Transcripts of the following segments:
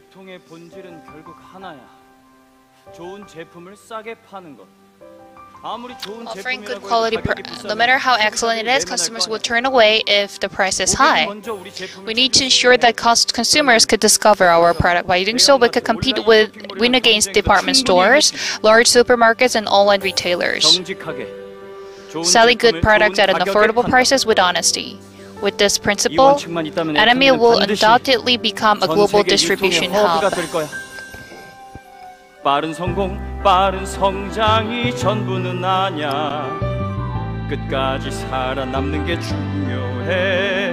유통의 본질은 결국 하나야. 좋은 제품을 싸게 파는 것. Offering good quality, no matter how excellent it is, customers will turn away if the price is high. We need to ensure that consumers could discover our product. By doing so, we could win against department stores, large supermarkets, and online retailers. Selling good products at an affordable prices with honesty. With this principle, Atomy will undoubtedly become a global distribution hub. 빠른 성공, 빠른 성장이 전부는 아냐. 끝까지 살아남는 게 중요해.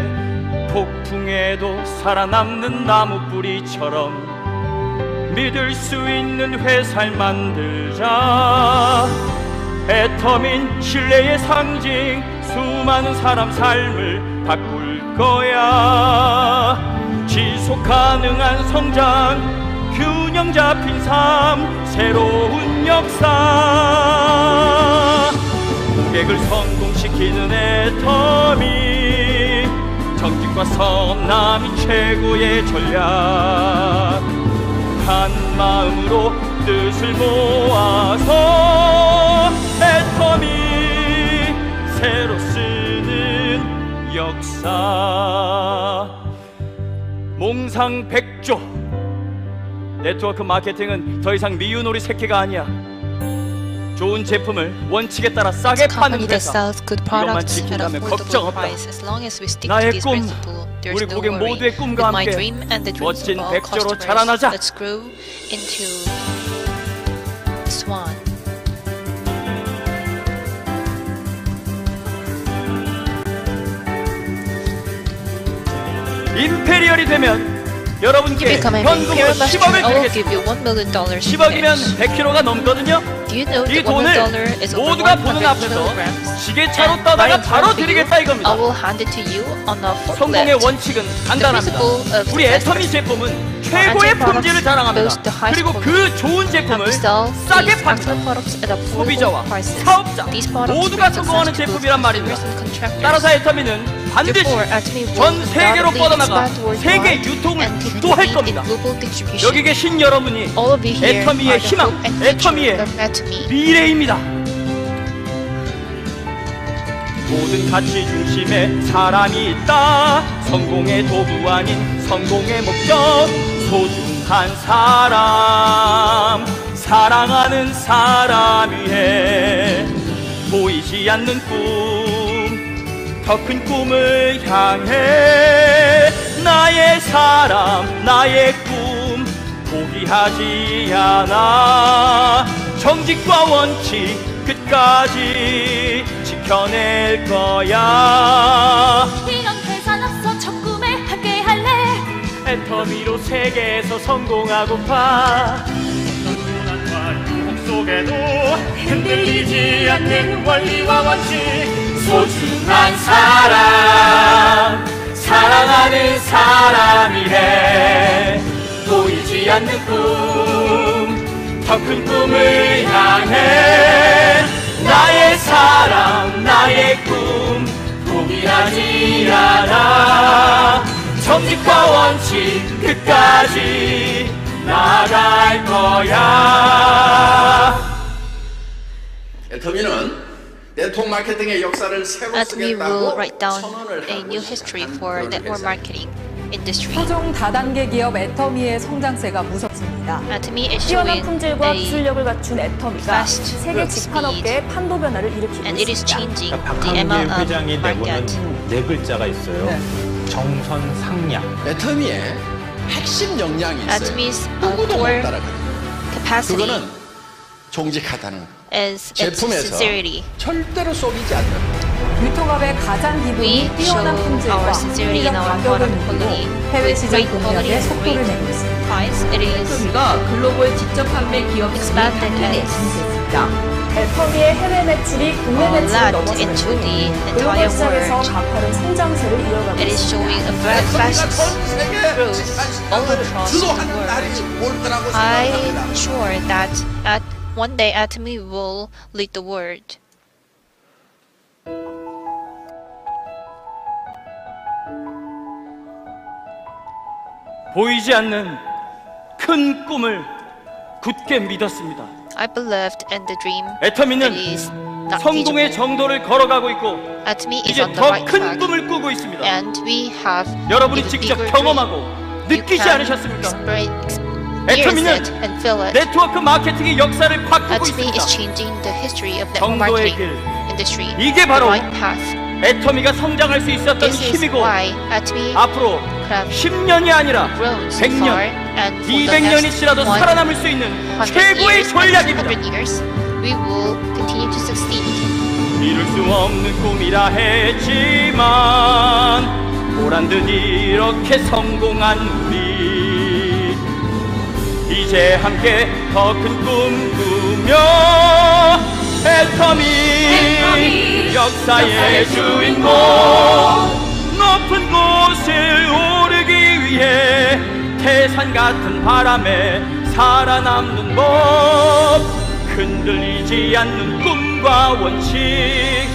폭풍에도 살아남는 나무 뿌리처럼 믿을 수 있는 회사를 만들자. 애터미는 신뢰의 상징, 수많은 사람 삶을 바꿀 거야. 지속 가능한 성장, 균형 잡힌 삶, 새로운 역사. 고객을 성공시키는 애터미, 정직과 선함이 최고의 전략. 한 마음으로 뜻을 모아서 애터미, 새로 쓰는 역사. 몽상백조. 네트워크 마케팅은 더 이상 미운오리 새끼가 아니야. 좋은 제품을 원칙에 따라 싸게 파는 회사. 이것만 지킨다면 걱정 없다. 나의 꿈, 우리 고객 모두의 꿈과 함께 멋진 백조로 자라나자. 임페리얼이 되면 여러분께 현금으로 10억을 드리겠습니다. 10억이면 100kg가 넘거든요. 이 돈을 모두가 보는 앞에서 지게차로 떠다가 바로 드리겠다 이겁니다. 성공의 원칙은 간단합니다. 우리 애터미 제품은 최고의 품질을 자랑합니다. 그리고 그 좋은 제품을 싸게 팝니다. 소비자와 사업자 모두가 성공하는 제품이란 말입니다. 따라서 애터미는 반드시 전 세계로 뻗어나가 세계 유통을 주도할 겁니다. 여기 계신 여러분이 애터미의 희망, 애터미의 미래입니다. 모든 가치 중심에 사람이 있다. 성공의 도구 아닌 성공의 목적. 소중한 사람, 사랑하는 사람 위해 보이지 않는 꿈, 더 큰 꿈을 향해 나의 사람, 나의 꿈 포기하지 않아. 정직과 원칙 끝까지 지켜낼 거야. 이런 회사 앞서 첫 꿈에 함께 할래. 애터미로 세계에서 성공하고파. 불안과 유혹 속에도 흔들리지 않는 원리와 원칙. 소중한 사람, 사랑하는 사람이래. 보이지 않는 꿈, 더 큰 꿈을 향해 나의 사람, 나의 꿈 포기하지 않아. 정직과 원칙 끝까지 나갈 거야. 애터미는 네트워크 마케팅의 역사를 새로 Atomy will 쓰겠다고 write down 선언을 a new history for network marketing industry. 소종 다단계 기업 애터미의 성장세가 무섭습니다. Atomy is 뛰어난 showing 품질과 a 기술력을 갖춘 애터미가 fast 세계 직판업계의 판도 변화를 일으키고 and it is 있습니다. changing the 박한-gill amount of 회장이 market. 내보낸 네 글자가 있어요. 정선상략. 애터미의 핵심 역량이 있어요. Atomy's 누구도 못 core 따라가요. capacity 그거는 정직하다는 거. is its 제품에서 sincerity. 절대로 속이지 않는 거. 유통업의 가장 We 기본이 뛰어난 show 품질과 our sincerity in 합리적 our 가격을 product 누리고 quality 해외 with 시장 great quality 공략에 and 속도를 great 내고 있습니다. price. It is 애터미가 글로벌 직접 판매 기업 중에 expanded 단계에 as 진입했습니다. 애터미의 해외 매출이 국내 매출을 led 넘어서는 into 중 the 글로벌 entire 시장에서 world. 가파른 성장세를 이어가고 It is 있습니다. showing a fast growth all across the 주도하는 날이 world. 올 거라고 I'm 생각합니다. sure that one day Atomy will lead the world. 보이지 않는 큰 꿈을 굳게 믿었습니다. I believed in the dream. 애터미는 It is not 성공의 feasible. 정도를 걸어가고 있고 Atomy is 이제 on the 더 right 큰 track, 꿈을 꾸고 있습니다. and we have 여러분이 even 직접 bigger 경험하고 dream. 느끼지 You can 않으셨습니까? experience 애터미는 it and feel it. 네트워크 마케팅의 역사를 바꾸고 Atomy 있습니다. is changing the history of network 정도의 marketing 길. industry. 이게 The 바로 right path. 애터미가 성장할 수 있었던 This is 힘이고 why Atomy 앞으로 have 10년이 아니라 grown so far, 100년, and for the next 200년이라도 살아남을 수 있는 100 최고의 years, 전략입니다. 100 years, we will continue to succeed. 이룰 수 없는 꿈이라 했지만 보란 듯 이렇게 성공한 우리 이제 함께 더 큰 꿈 꾸며 애터미 역사의 주인공 높은 곳을 오르기 위해 태산 같은 바람에 살아남는 법 흔들리지 않는 꿈과 원칙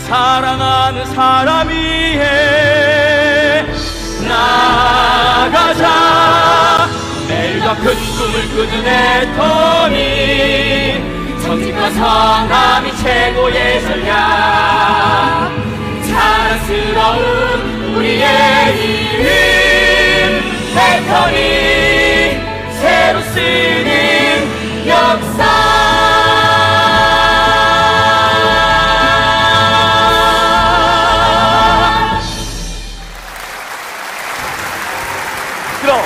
사랑하는 사람 위해 나가자 매일 더 큰 꿈을 꾸는 애터미 정직과 성함이 최고의 전략 자랑스러운 우리의 이름 애터미 새로 쓰는 역사 그럼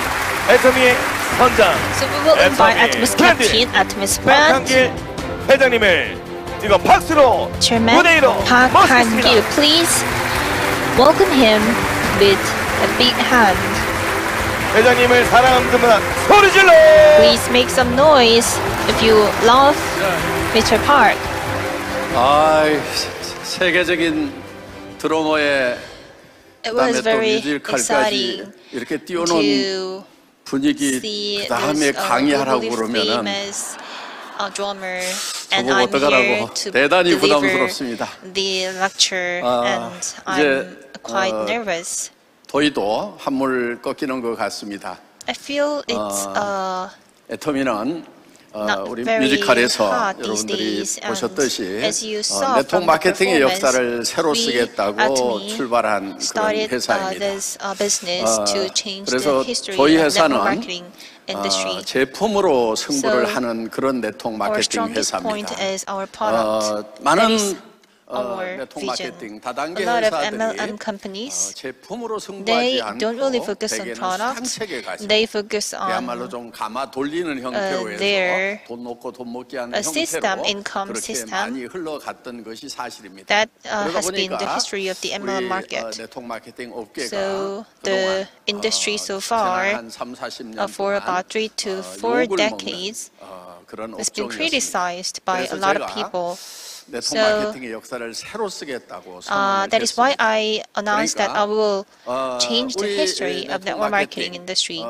애터미의 선장 So we will invite Atomy's captain, Atomy's brand, Han-gill 회장님을 이거 박수로 Chairman 무대 위로 Park 모시겠습니다. Han-gill. Please welcome him with a big hand. 회장님을 사랑합니다. 소리 질러! Please make some noise if you love Mr. Park. 세계적인 드러머의 It was 그다음에 또 very 뮤지컬까지 exciting 이렇게 to 띄워놓은 분위기 see 그 다음에 this 강의하라고 globally 그러면은 famous drummer, and 저보고 I'm here 어떡하라고 to 대단히 deliver 부담스럽습니다. the lecture, and 이제, I'm quite nervous. 도의도 한물 꺾이는 것 같습니다. I feel it's 애터미는 not 우리 very 뮤지컬에서 hot these 여러분들이 days, and 보셨듯이 as you saw 네트워크 from the 마케팅의 performance, 역사를 새로 we, 쓰겠다고 Atomy, 출발한 그런 started 회사입니다. this business to change the 그래서 history 저희 of 회사는 network marketing industry. 제품으로 승부를 So, 하는 그런 네트워크 Our 마케팅 strongest point 회사입니다. is our product. That 많은 is our 네트워크 vision. 마케팅 다단계 A lot of 회사들이 MLM companies, 제품으로 승부하지 they 않고 don't really focus on 대개는 product. 상책에 가지고 They focus 그야말로 on 좀 감아 돌리는 형태로 their 해서 돈 놓고 돈 먹게 하는 system, 형태로 income 그렇게 system. 많이 흘러갔던 것이 사실입니다. That 그러다 has been the 보니까 history of the MLM 우리 market. 네트워크 마케팅 업계가 So the industry so far, 한 3, 40년 for about 3 to 4 decades, 그런 has been 업종이었습니다. criticized by a 그래서 lot of 제가 people. 네트워크 So, 마케팅의 역사를 새로 쓰겠다고 that is why 선언을 I announced that I will change the 우리 history of network marketing industry.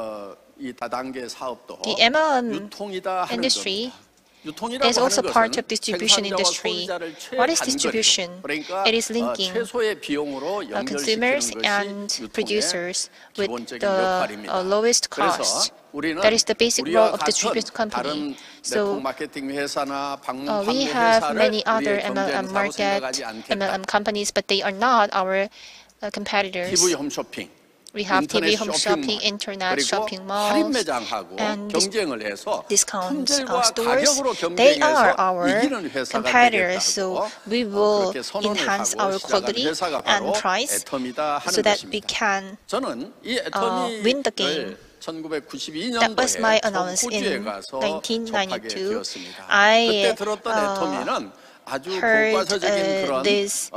이 다단계 사업도 The MLM 유통이다 하는 industry 겁니다. 유통이라고 is also 하는 part 것은 of distribution 생산자와 industry. 소비자를 What is 최단거리로, distribution? 그러니까 It is linking 최소의 비용으로 consumers 연결시키는 and 것이 producers 유통의 with 기본적인 the 역할입니다. lowest 그래서 cost. 우리는 That is the basic 우리와 role of 같은 distribution company. 다른 So 네트워크 마케팅 회사나 방문 we 판매 have 회사를 many other 우리의 MLM 경쟁사로 market, 생각하지 않겠다. MLM companies, but they are not our competitors. TV 홈쇼핑, We have TV, 인터넷 home shopping, internet 그리고 shopping 할인 malls, 매장하고 and 경쟁을 해서 discount 품질과 stores. 가격으로 They are 경쟁해서 our 이기는 회사가 competitors, 되겠다고 so we will 그렇게 선언을 enhance 하고 our 시작한 quality 회사가 and 바로 price 애터미다 하는 so that we 것입니다. can 저는 이 win the game. 애터미를 1992년도에 That was my announcement 호주에 in 가서 접하게 1992. 되었습니다. I 그때 들었던 애터미는 아주 heard 교과서적인 그런 this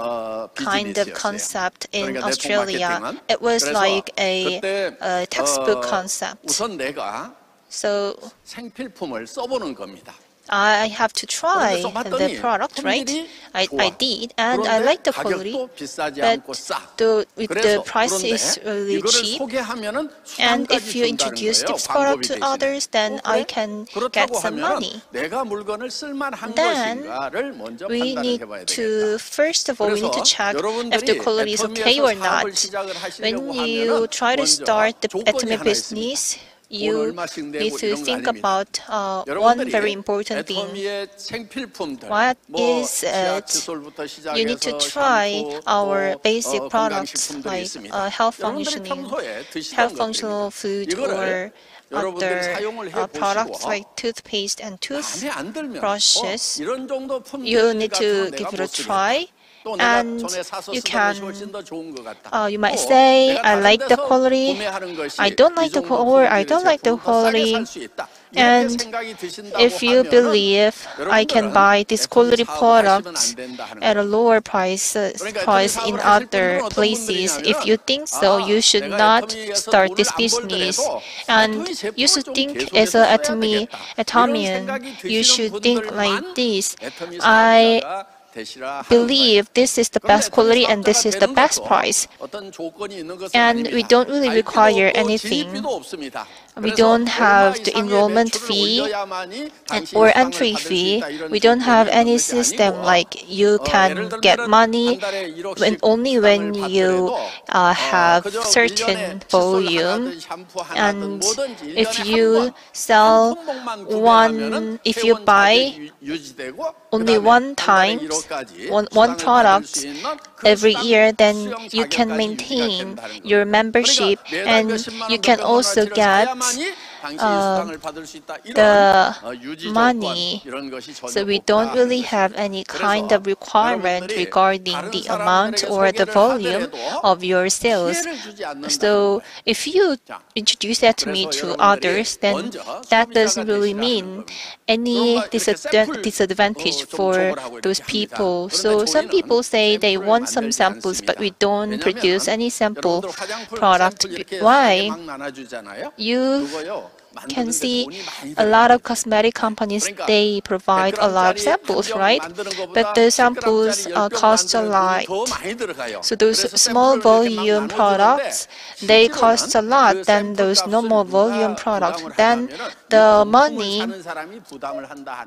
kind of 비즈니스였어요. concept in 그러니까 네트워크 Australia. 마케팅은. It was 그래서 like a 그때 textbook concept. 우선 내가 So 생필품을 써보는 겁니다. I have to try 그래서 써봤더니 the product, right? 품질이 I 좋아. did, and I 그런데 like the quality. 가격도 비싸지 But 않고 싸. with the 그래서 price 그런데 is really 이거를 cheap. 소개하면은 And 수당까지 if you 준다는 introduce 거예요. this 광고비 product to 대신에. others, then I 그래? can get 그렇다고 some 하면 money. 내가 물건을 쓸만한 Then 것인가를 먼저 we 판단을 need 해봐야 to, 되겠다. first of all, we need to 그래서 check if 여러분들이 the quality is okay or 애터미에서 사업을 not. 시작을 하시려고 When you 하면은 try to 먼저 start the 조건이 Atomy 하나 business, you need to think about one very important thing. What is it? You need to try our basic products like health functional food or other products like toothpaste and toothbrushes. You need to give it a try. And you might say, I like the quality, I don't like the quality. And if you believe I can buy this quality products at a lower price in other places, if you think so, you should not start this business. And you should think as an Atomian, you should think like this. I believe this is the best quality and this is the best price. And we don't really require anything. We don't have the enrollment fee or entry fee. We don't have any system like you can get money only when you have certain volume. And if you buy only one product every year, then you can maintain your membership and you can also get the money. So we don't really have any kind of requirement regarding the amount or the volume of your sales. So if you introduce Atomy to others, then that doesn't really mean any disadvantage for those people. So some people say they want some samples, but we don't produce any sample product. Why? You can see a lot of cosmetic companies, they provide a lot of samples, right? But the samples cost a lot. So those small volume products, they cost a lot than those normal volume products. Then the money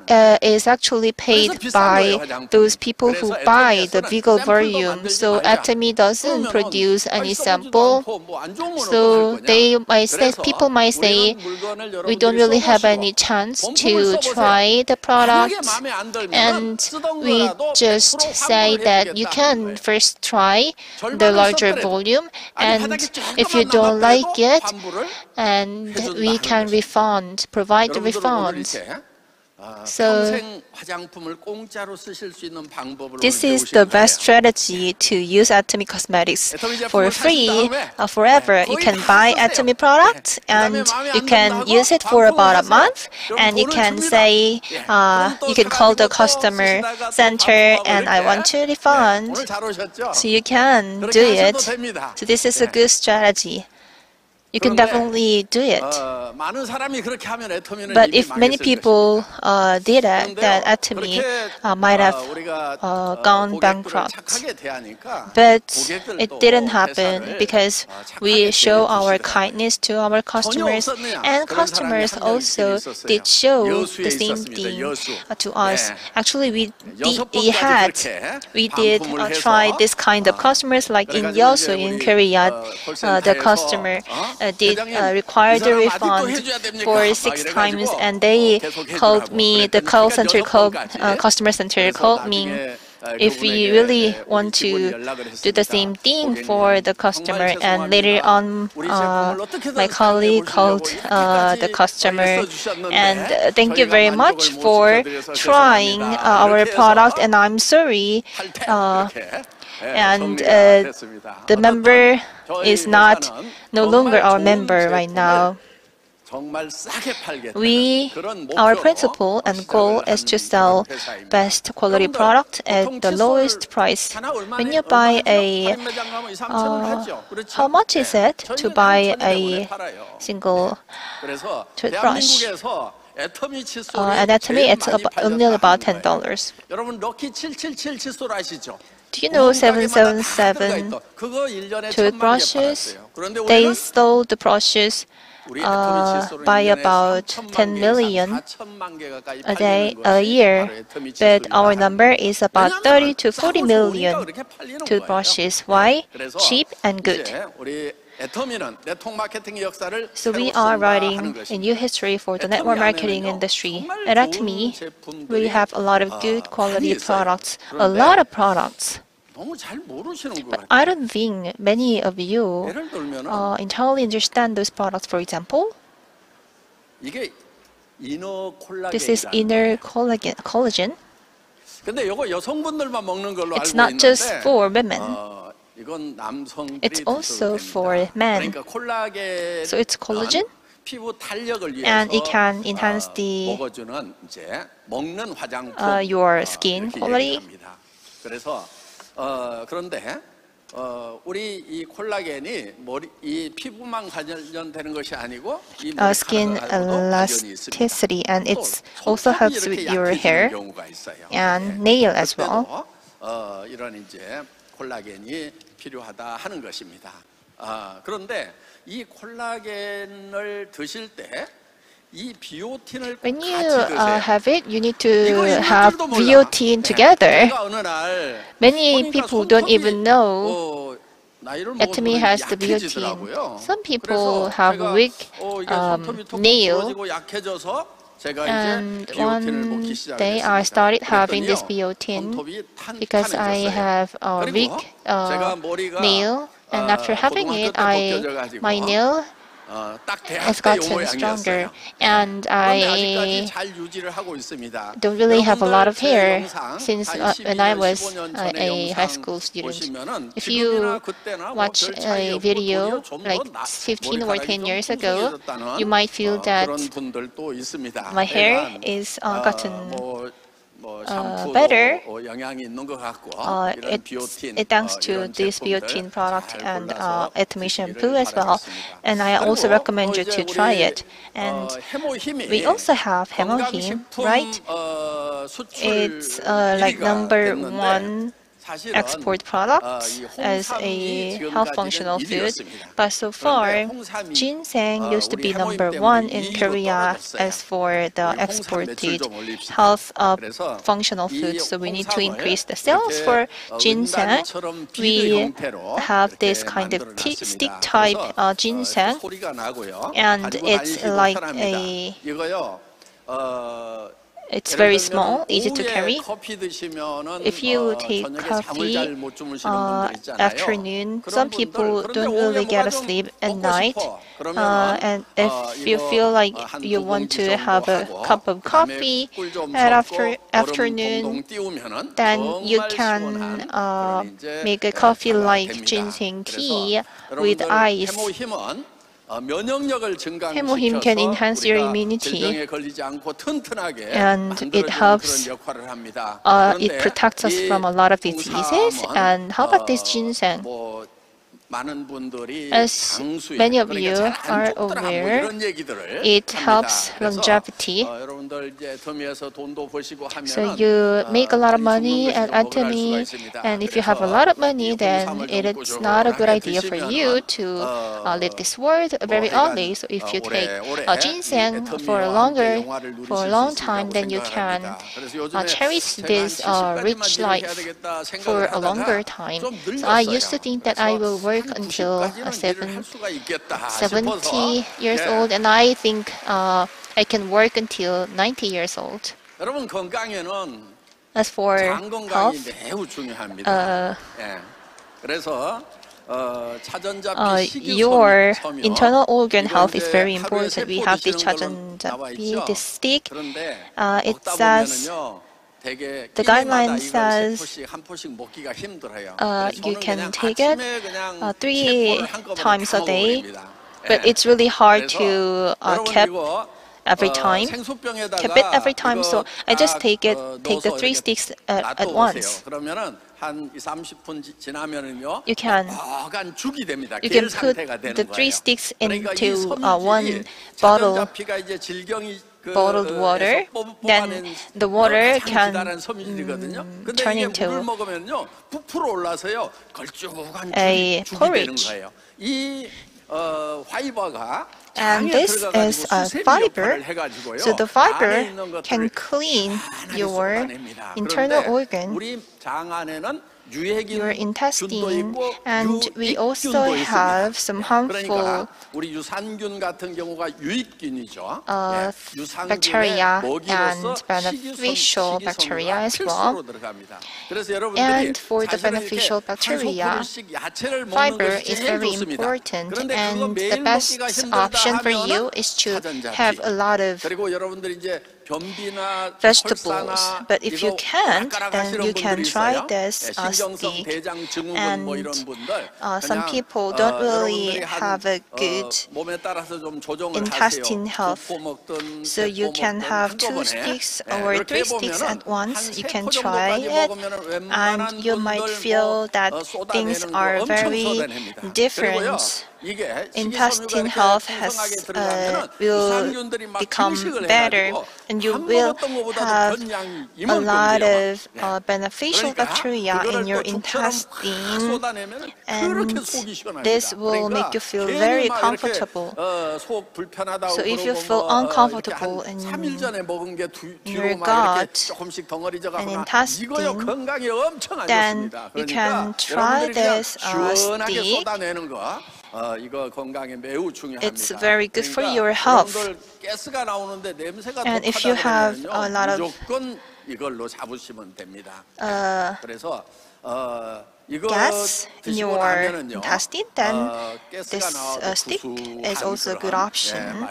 is actually paid by those people who buy the bigger volume. So Atomy doesn't produce any sample. So people might say, we don't really have any chance to try the product, and we just say that you can first try the larger volume, and if you don't like it, and we can provide the refund. So this is the best strategy to use Atomy Cosmetics for free forever. You can buy Atomy products and you can use it for about a month, and you can say, you can call the customer center and I want to refund. So you can do it. So this is a good strategy. You can definitely do it. But if many people did it, then Atomy might have gone bankrupt. But it didn't happen because we show our kindness to our customers, and customers also did show the same thing to us. Actually, we did try this kind of customers, like in Yeosu in Korea. The customer did require the refund for 6 times, and they called me, the customer center called me. If we really want to do the same thing for the customer, and later on my colleague called the customer, and thank you very much for trying our product, and I'm sorry. And the member is no longer our member right now. Our principle and goal is to sell best quality product at the lowest price. When you buy how much is it to buy a single toothbrush? At Atomy, it's only about $10. Do you know 777 toothbrushes? They sold the brushes by about 10 million a year, but our number is about 30 to 40 million toothbrushes. Why? Cheap and good. So we are writing a new history for the network marketing industry. At Atomy, we have a lot of good quality products, a lot of products. But I don't think many of you entirely understand those products. For example, this is inner collagen. It's not just for women. It's also for men. So it's collagen, and it can enhance your skin quality. 우리 이 콜라겐이 이 피부만 관련되는 것이 아니고 이 skin elasticity, and it also helps with your hair and nail as well. 이런 이제 콜라겐이 필요하다 하는 것입니다. 그런데 이 콜라겐을 드실 때 when you have it, you need to have biotin together. Many people don't even know Atomy has the biotin. Some people have weak nail, and one day I started having this biotin because I have a weak nail, and after having it, my nail has gotten stronger, and I don't really have a lot of hair since when I was a high school student. If you watch a video like 15 or 10 years ago, you might feel that my hair is gotten better. It thanks to this biotin product and Atomy shampoo as well. And I also recommend you to try it. And we also have Hemohim, right? It's like #1 export products as a health functional food, but so far ginseng used to be #1 in Korea as for the exported health functional foods. So we need to increase the sales for ginseng. We have this kind of stick type ginseng, and it's like it's very small, easy to carry. If you take coffee afternoon, some people don't really get a sleep at night. And if you feel like you want to have a cup of coffee at afternoon, then you can make a coffee like ginseng tea with ice. Hemohim can enhance your immunity, and it helps, it protects us from a lot of diseases. And how about this ginseng? As many of you are aware, it helps longevity. So you make a lot of money at Atomy, and if you have a lot of money, then it's not a good idea for you to leave this world very early. So if you take ginseng for a long time, then you can cherish this rich life for a longer time. So I used to think that I will work until 70 years old, and I think I can work until 90 years old. As for health, your internal organ health is very important. We have the chajanjabi, this stick. It says, the guideline says you can take it 3 times a day, but it's really hard to keep every time. So I just take the 3 sticks at once. You can put the 3 sticks into one bottled water, then the water can turn into a porridge. And this is a fiber, so the fiber can clean your internal organ. your intestine, and we also have some harmful bacteria and beneficial bacteria as well. And for the beneficial bacteria, fiber is very important, and the best option for you is to have a lot of vegetables. But if you can't, then you can try this steak. And some people don't really have a good intestine health, so you can have 2 sticks or 3 sticks at once. You can try it, and you might feel that things are very different. Intestine health will become better, and you will have a lot of beneficial bacteria in your intestine, and this will make you feel very comfortable. So if you feel uncomfortable in your gut and intestine, then you can try this steak. It's very good for your health. And if you have a lot of gas in your intestine, then this stick is also a good option.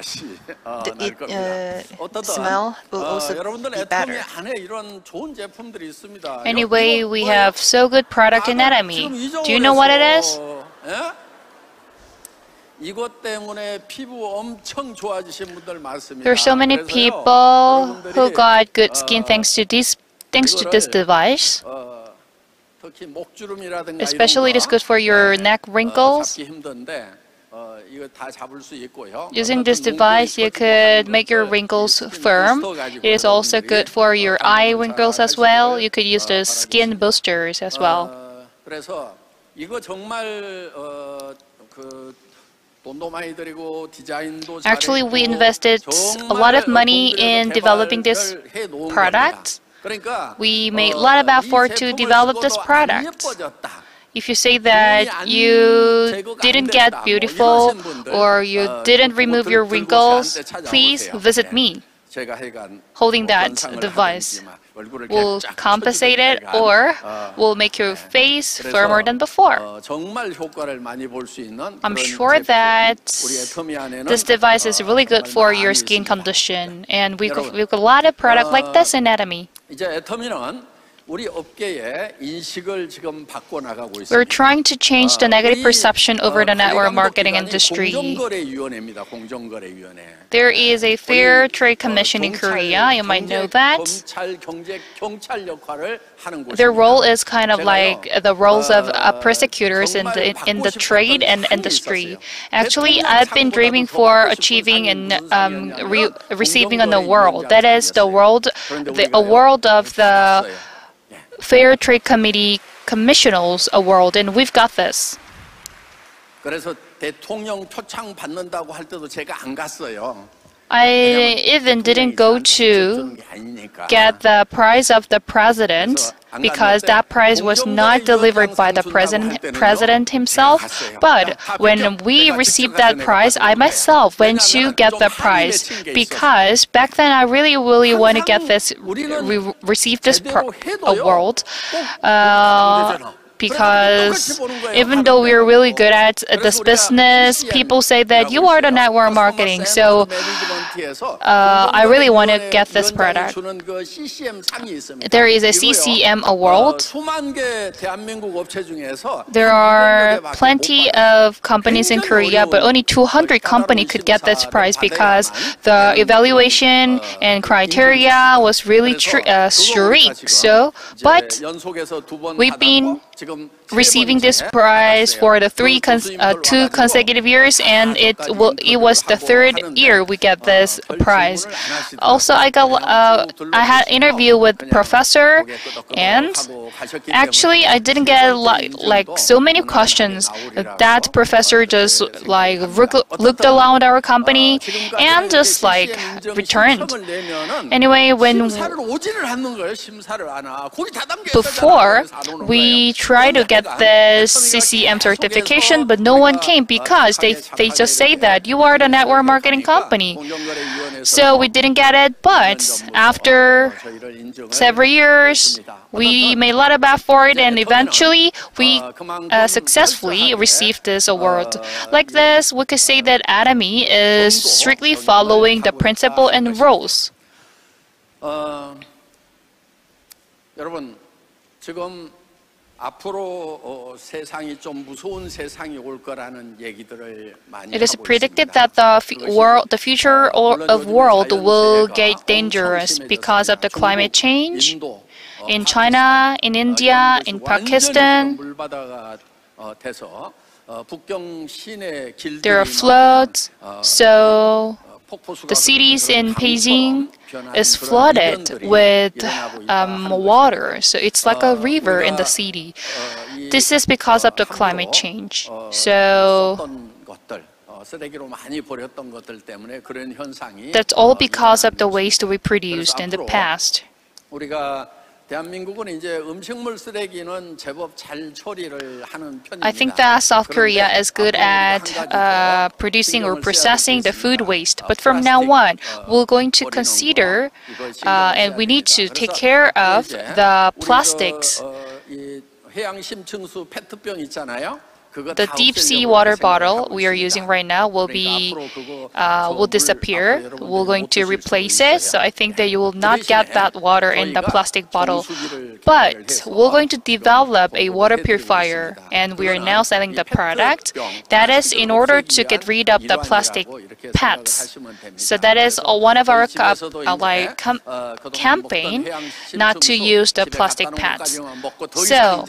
The smell will also be better. Anyway, we have so good product in Atomy. Do you know what it is? There are so many people who got good skin thanks to this device. Especially it is good for your neck wrinkles. Using this device, you could make your wrinkles firm. It is also good for your eye wrinkles as well. You could use the skin boosters as well. Actually, we invested a lot of money in developing this product. We made a lot of effort to develop this product. If you say that you didn't get beautiful or you didn't remove your wrinkles, please visit me. Holding that device will compensate it or will make your face firmer than before. I'm sure that this device is really good for your skin condition, and we got a lot of product like this in Atomy. We're trying to change the negative perception over the network marketing industry. There is a Fair Trade Commission in Korea, you might know that. Their role is kind of like the roles of prosecutors in the trade and industry. Actually, I've been dreaming for achieving and receiving an award. That is the award of the Fair Trade Committee Commissioners Award, and we've got this. I even didn't go to get the prize of the president because that prize was not delivered by the president himself. But when we received that prize, I myself went to get the prize because back then I really want to get this, receive this award. Because even though we're really good at this business, people say that you are the network marketing. So I really want to get this product. There is a CCM award. There are plenty of companies in Korea, but only 200 companies could get this prize because the evaluation and criteria was really strict. So, but we've been receiving this prize for the two consecutive years, and it was the third year we get this prize. Also, I had an interview with professor, and actually I didn't get like so many questions. That professor just like looked around our company and just like returned. Anyway, before we tried to get this CCM certification, but no one came because they just say that you are the network marketing company. So we didn't get it, but after several years, we made a lot of effort, and eventually we successfully received this award. Like this, we could say that Atomy is strictly following the principle and rules. 여러분, 지금 앞으로 세상이 좀 무서운 세상이 올 거라는 얘기들을 많이 It is predicted that the future of world will get dangerous because of the climate change in China, in India, in Pakistan. There are floods, so the cities in Beijing is flooded with water, so it's like a river in the city. This is because of the climate change. So that's all because of the waste we produced in the past. I think that South Korea is good at producing or processing the food waste. But from now on, we're going to consider and we need to take care of the plastics. The deep sea water bottle we are using right now will disappear. We're going to replace it, so I think that you will not get that water in the plastic bottle. But we're going to develop a water purifier, and we are now selling the product. That is in order to get rid of the plastic PETs. So that is one of our campaign not to use the plastic PETs. So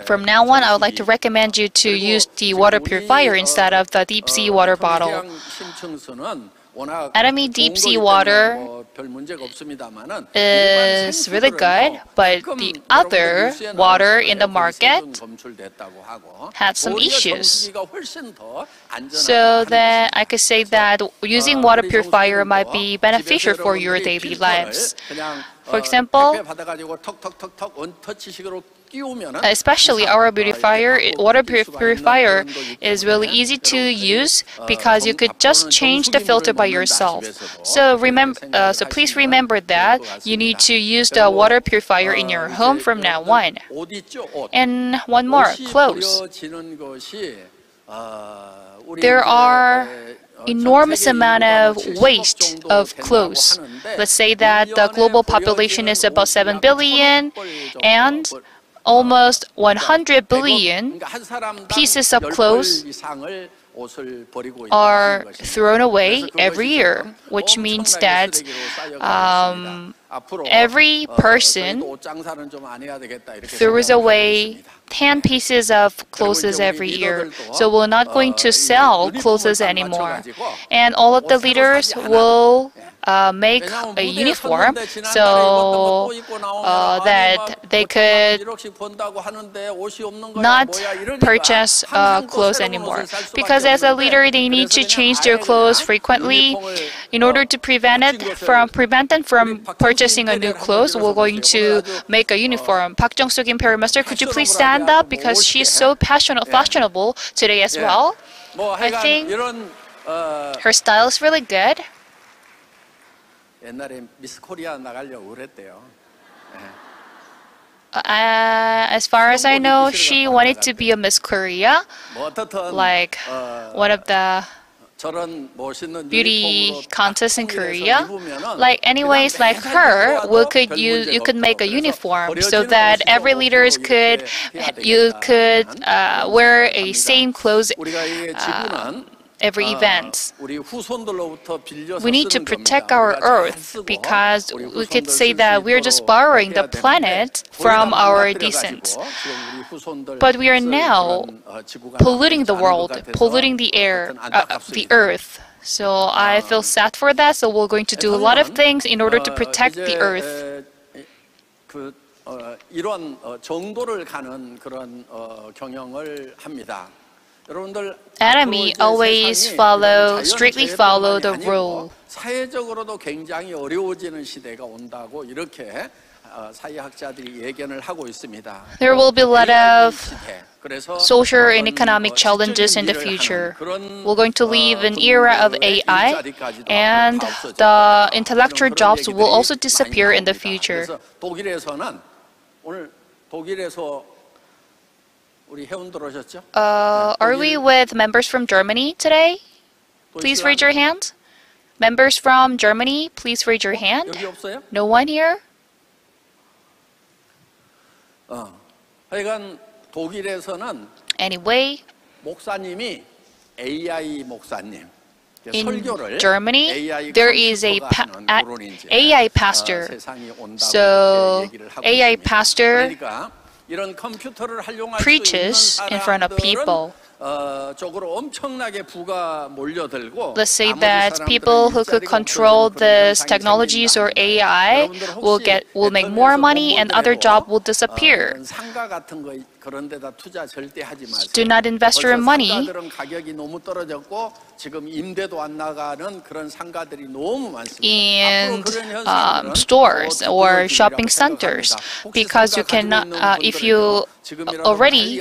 from now on, I would like to recommend you to use the water purifier instead of the deep sea water bottle. Atomy deep sea water is really good, but the other water in the market had some issues. So then I could say that using water purifier might be beneficial for your daily lives. For example, especially our water purifier is really easy to use because you could just change the filter by yourself. So please remember that you need to use the water purifier in your home from now on. And one more, clothes. There are enormous amount of waste of clothes. Let's say that the global population is about 7 billion and almost 100 billion pieces of clothes are thrown away every year, which means that every person throws away 10 pieces of clothes every year. So we're not going to sell clothes anymore. And all of the leaders will make a uniform so that they could not purchase clothes anymore. Because as a leader, they need to change their clothes frequently. In order to prevent them from purchasing a new clothes, we're going to make a uniform. Park Jung-suk, Imperial Master, could you please stand up because she's so fashionable today as well. I think her style is really good. As far as I know, she wanted to be a Miss Korea, like one of the beauty contests in Korea. Like anyways, like her, you could make a uniform so that every leaders could wear a same clothes every event. 우리 후손들로부터 빌려서 We need to 쓰는 protect 겁니다. our 우리가 잘 earth 쓰고 because 우리 we could 후손들 say 쓸 that 수 we're just 있도록 borrowing the 해야 되는데 planet 거의 다 from our 망가뜨려가지고 descendants. 지금 우리 후손들 But we are 쓸 now 그런, 지구가 polluting the 남지 않은 것 world, 같아서 polluting the air, 어떤 안타깝습니다. the earth. So I feel sad for that. So we're going to do a lot of things in order to protect the earth. 이런 정도를 가는 그런 경영을 합니다. Atomy always strictly follow the rule. 사회적으로도 굉장히 어려워지는 시대가 온다고 이렇게 사회학자들이 예견을 하고 있습니다. There will be a lot of social and economic challenges in the future. We're going to live in an era of AI, and the intellectual jobs will also disappear in the future. 독일에서는 오늘 독일에서 우리 회원들 오셨죠? Are we with members from Germany today? Please raise your hand. Members from Germany, please raise your hand. 여기 없어요? No one here? 하여간 독일에서는 Anyway, 목사님이 AI 목사님. in Germany, there is a AI pastor. So, AI pastor preaches in front of people. Let's say that people who could control these technologies or AI will make more money and other jobs will disappear. Do not invest your money in stores or shopping centers because you cannot, if you already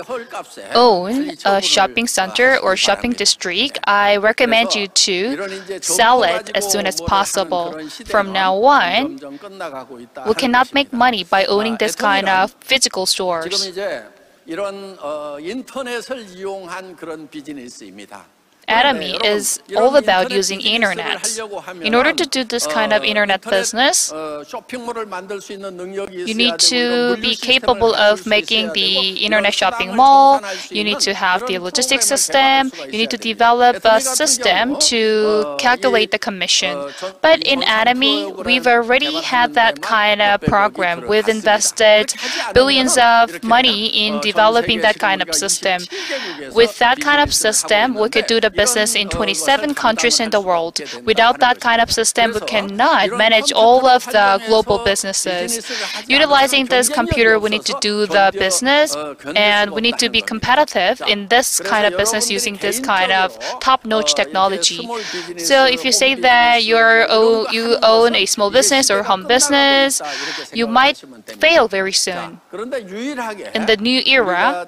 own a shopping center or shopping district, I recommend you to sell it as soon as possible. From now on, we cannot make money by owning this kind of physical stores. 이런 인터넷을 이용한 그런 비즈니스입니다. Atomy is all about using internet. In order to do this kind of internet business, you need to be capable of making the internet shopping mall, you need to have the logistics system, you need to develop a system to calculate the commission. But in Atomy, we've already had that kind of program. We've invested billions of money in developing that kind of system. With that kind of system, we could do the business in 27 countries in the world. Without that kind of system, we cannot manage all of the global businesses. Utilizing this computer, we need to do the business, and we need to be competitive in this kind of business using this kind of top-notch technology. So if you say that you own a small business or home business, you might fail very soon. In the new era,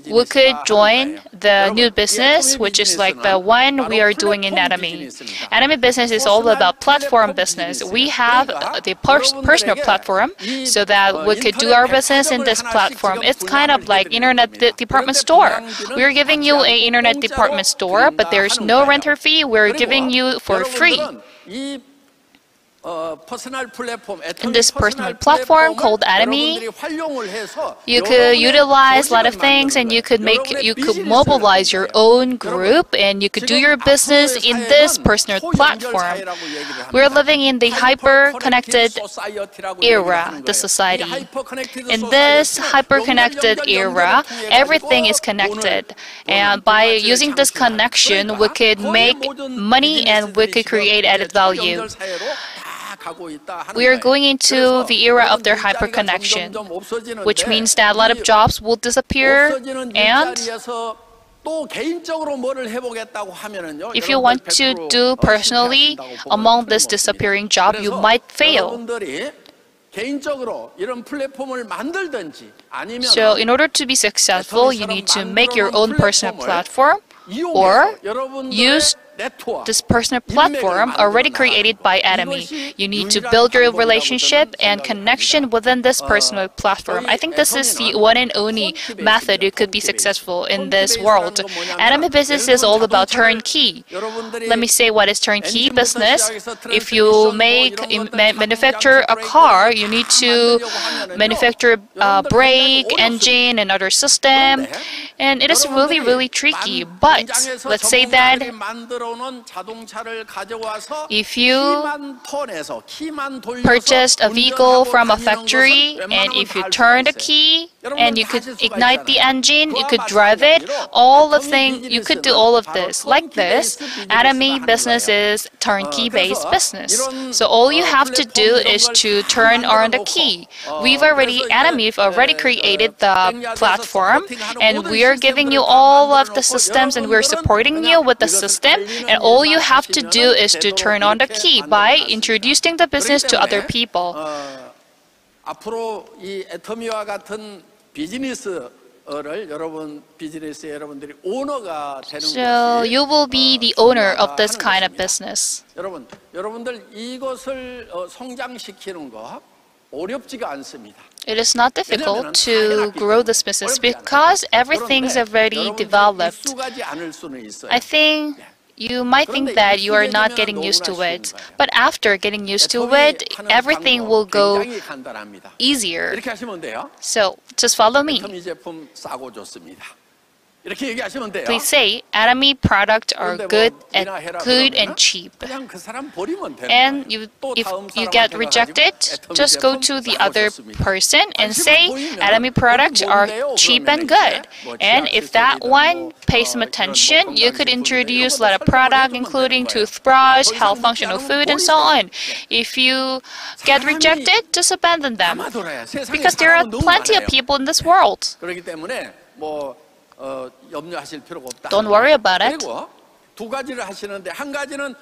we could join the new business, which is like the one we are doing in Atomy. Atomy business is all about platform business. We have the personal platform so that we could do our business in this platform. It's kind of like internet department store. We're giving you an internet department store, but there's no renter fee. We're giving you for free. In this personal platform called Atomy, you could utilize a lot of things, and you could mobilize your own group, and you could do your business in this personal platform. We're living in the hyper-connected era, the society. In this hyper-connected era, everything is connected, and by using this connection, we could make money and we could create added value. We are going into the era of their hyperconnection, which means that a lot of jobs will disappear, and if you want to do personally among this disappearing job, you might fail. So in order to be successful, you need to make your own personal platform or use this personal platform already created by Atomy. You need to build your relationship and connection within this personal platform. I think this is the one and only method you could be successful in this world. Atomy business is all about turnkey. Let me say what is turnkey business. If you manufacture a car, you need to manufacture brake, engine, and other system. And it is really, really tricky. But let's say that if you purchased a vehicle from a factory and if you turn the key and you could ignite the engine, you could drive it, you could do all of this. Like this, Atomy business is turnkey-based business. So all you have to do is to turn on the key. Atomy have already created the platform, and we are giving you all of the systems, and we're supporting you with the system. And all you have to do is to turn on the key by introducing the business to other people. 앞으로 이 애터미와 같은 비즈니스를 여러분들이 오너가 되는 So you will be the owner of this kind of business. 여러분들 이것을 성장시키는 거 어렵지가 않습니다. It is not difficult to grow this business because everything's already developed. I think you might think that you are not getting used to it, but after getting used to it, everything will go easier. So just follow me. Please say, Atomy products are good and cheap. And if you get rejected, just go to the other person and say, Atomy products are cheap and good. And if that one pays some attention, you could introduce a lot of products, including toothbrush, health functional food, and so on. If you get rejected, just abandon them. Because there are plenty of people in this world. Don't worry about it.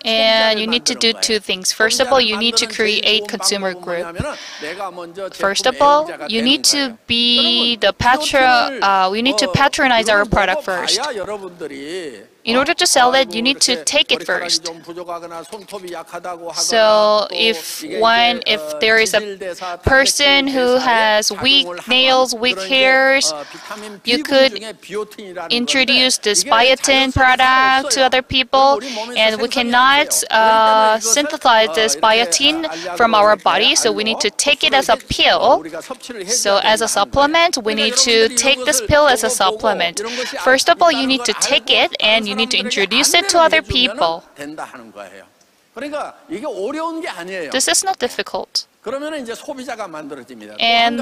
And you need to do two things. First of all, you need to create consumer group. First of all, you need to be the we need to patronize our product first. In order to sell it, you need to take it first. So if there is a person who has weak nails, weak hairs, you could introduce this biotin product to other people, and we cannot synthesize this biotin from our body, so we need to take it as a pill. So as a supplement, we need to take this pill as a supplement. First of all, you need to take it and you need to introduce it to other people. This is not difficult. And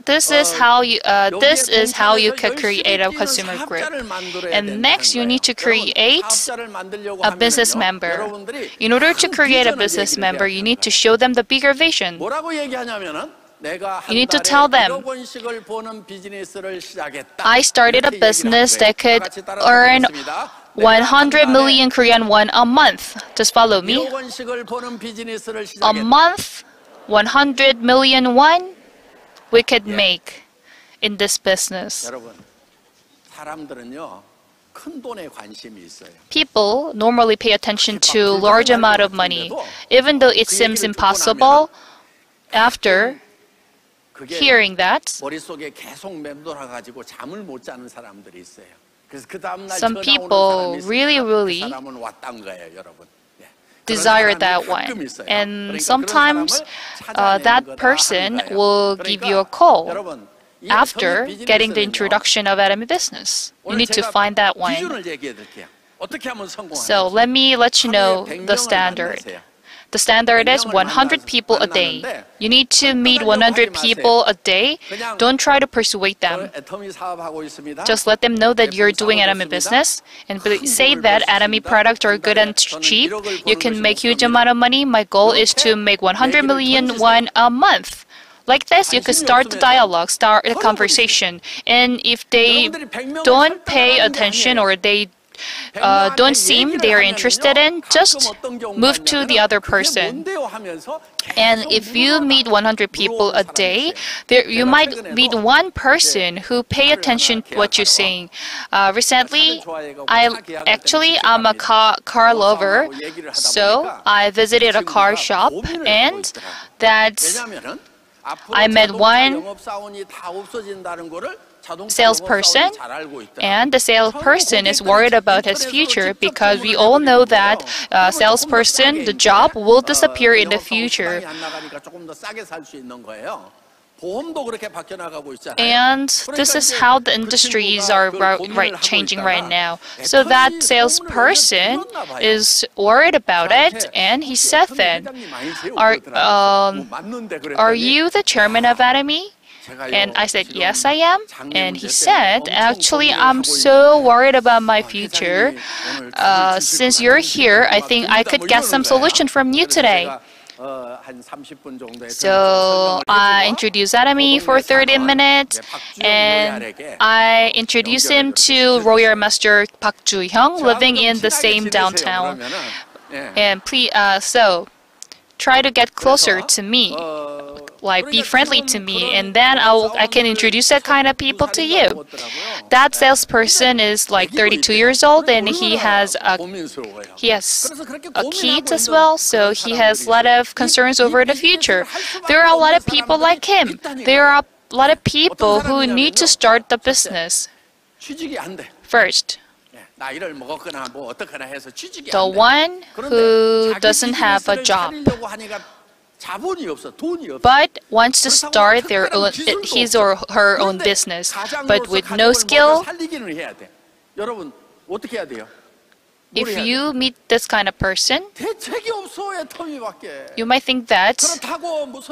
this is how you can create a consumer group. And next, you need to create a business member. In order to create a business member, you need to show them the bigger vision. You need to tell them, I started a business that could earn 100 million Korean won a month. Just follow me. A month, 100 million won, we could make in this business. People normally pay attention to large amount of money. Even though it seems impossible, after hearing that, some people really desire that one. And sometimes that person will give you a call after getting the introduction of Atomy business. You need to find that one. So let me let you know the standard. The standard is 100 people a day. You need to meet 100 people a day. Don't try to persuade them. Just let them know that you're doing Atomy business and say that Atomy products are good and cheap. You can make huge amount of money. My goal is to make 100 million won a month. Like this, you could start the dialogue, start the conversation. And if they don't pay attention or they don't seem they're interested in, just move to the other person. And if you meet 100 people a day, you might meet one person who pay attention to what you're saying. Recently, I'm a car lover, so I visited a car shop, and I met one salesperson, and the salesperson is worried about his future because we all know that salesperson, the job will disappear in the future. And this is how the industries are changing right now. So that salesperson is worried about it, and he said that, are you the chairman of Atomy? And I said, yes, I am. And he said, actually, I'm so worried about my future. Since you're here, I think I could get some solution from you today. So I introduced Atomy for 30 minutes, and I introduced him to Royal Master Park Joo-hyung, living in the same downtown. And please, so try to get closer to me, like be friendly to me, and then I can introduce that kind of people to you. That salesperson is like 32 years old, and he has a kid as well, so he has a lot of concerns over the future. There are a lot of people like him. There are a lot of people who need to start the business first. The one who doesn't have a job but wants to start his or her own business, but with no skill. If you meet this kind of person, you might think that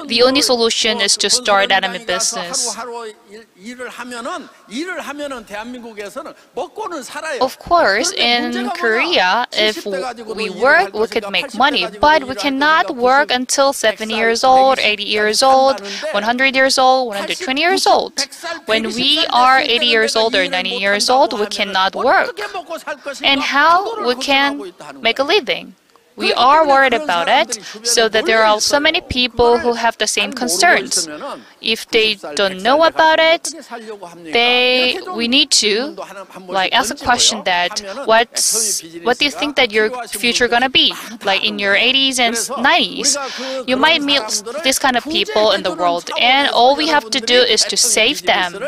the only solution is to start Atomy business. Of course, in Korea, if we work, we could make money, but we cannot work until 70 years old, 80 years old, 100 years old, 120 years old. When we are 80 years old or 90 years old, we cannot work. And how we can make a living? We are worried about it, so that there are so many people who have the same concerns. If they don't know about it, we need to ask a question that, what do you think that your future gonna be? Like in your 80s and 90s, you might meet this kind of people in the world, and all we have to do is to save them.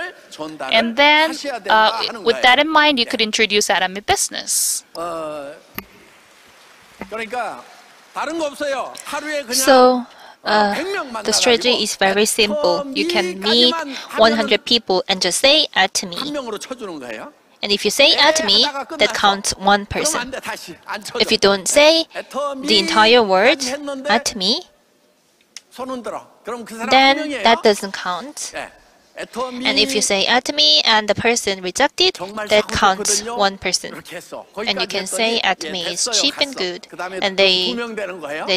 And then, with that in mind, you could introduce Atomy business. So, the strategy is very simple. You can meet 100 people and just say Atomy. And if you say Atomy, that counts one person. If you don't say the entire word Atomy, then that doesn't count. And if you say Atomy and the person rejected, that counts one person. And you can say Atomy is cheap and good, and they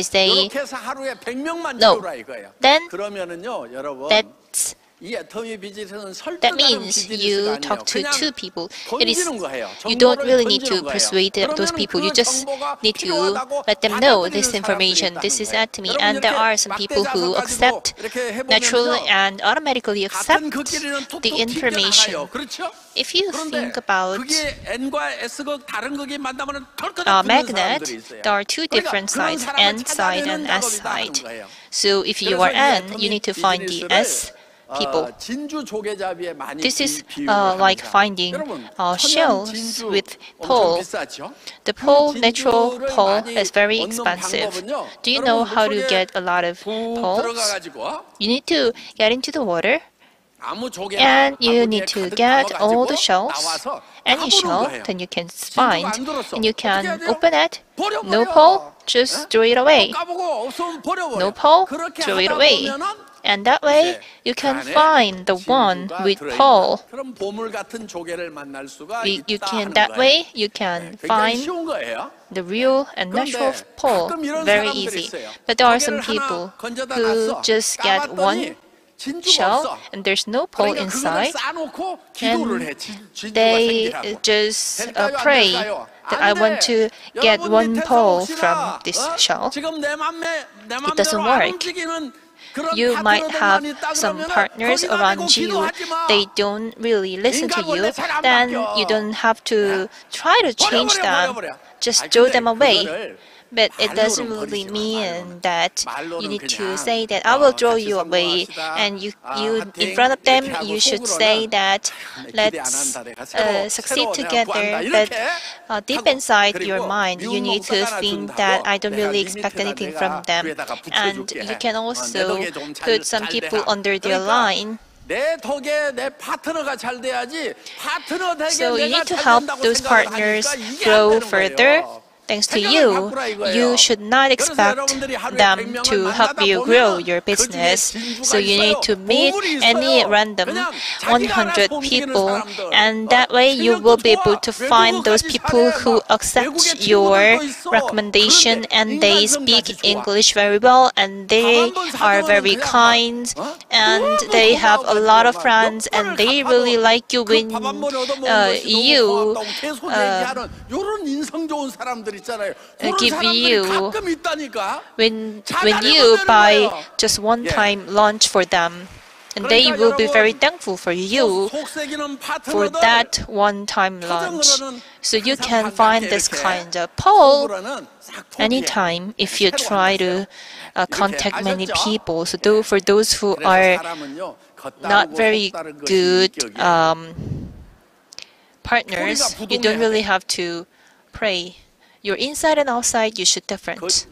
say no. Then that means you talk to two people. You don't really need to persuade those people. You just need to let them know this information. This is Atomy, and there are some people who accept naturally and automatically accept the information. If you think about a magnet, there are two different sides, N side and S side. So if you are N, you need to find the S people. This is like finding shells with pole. The natural pole is very expensive. Do you know how to get a lot of poles? You need to get into the water, and you need to get all the shells. Any shell, then you can find, and you can open it. No pole, just throw it away. No pole, throw it away. And that way, you can find the one with pole. That way, you can find the real and natural pole very easy. But there are some people who just get one shell and there's no pole inside, and they just pray that I want to get one pole from this shell. It doesn't work. You might have some partners around you, they don't really listen to you, then you don't have to try to change them, just throw them away. But it doesn't really mean that you need to say that I will throw you away, and you in front of them you should say that let's succeed together. But deep inside your mind, you need to think that I don't really expect anything from them, and you can also put some people under their line. So you need to help those partners grow further. Thanks to you, you should not expect them to help you grow your business. So you need to meet any random 100 people, and that way you will be able to find those people who accept your recommendation and they speak English very well and they are very kind and they have a lot of friends and they really like you when you give you when you buy just one-time lunch for them, and they will be very thankful for you for that one-time lunch. So you can find this kind of poll anytime if you try to contact many people. So for those who are not very good partners, you don't really have to pray. Your inside and outside, you should different.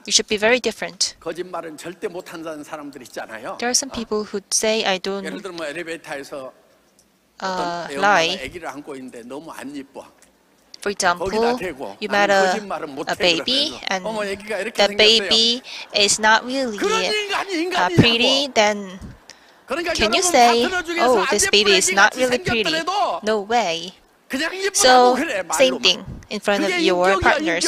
You should be very different. There are some people who say I don't lie. For example, you met a baby and the baby is not really pretty, then can you say, oh, this baby is not really pretty? No way. So, same thing in front of your partners.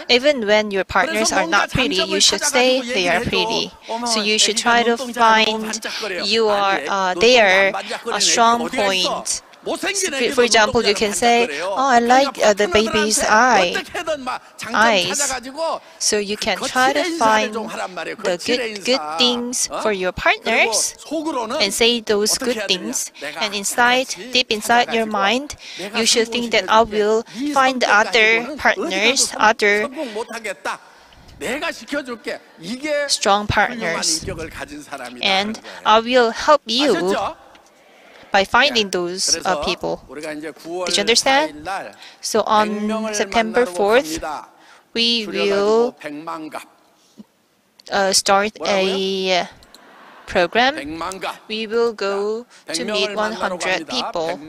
Even when your partners are not pretty, you should say they are pretty. So you should try to find their strong point. For example, you can say, oh, I like the baby's eyes. So you can try to find the good things for your partners and say those good things. And deep inside your mind, you should think that I will find other partners, other strong partners, and I will help you by finding those people. Did you understand? So on September 4th, we will start a program. We will go to meet 100 people.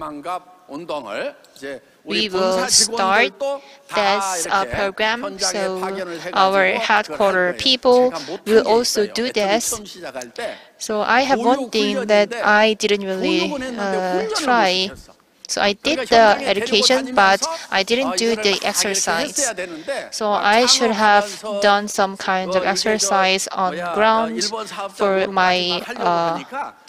We will start this program, so our headquarters people will also do this. So I have one thing that I didn't really try. So I did the education, but I didn't do the exercise. So I should have done some kind of exercise on ground for my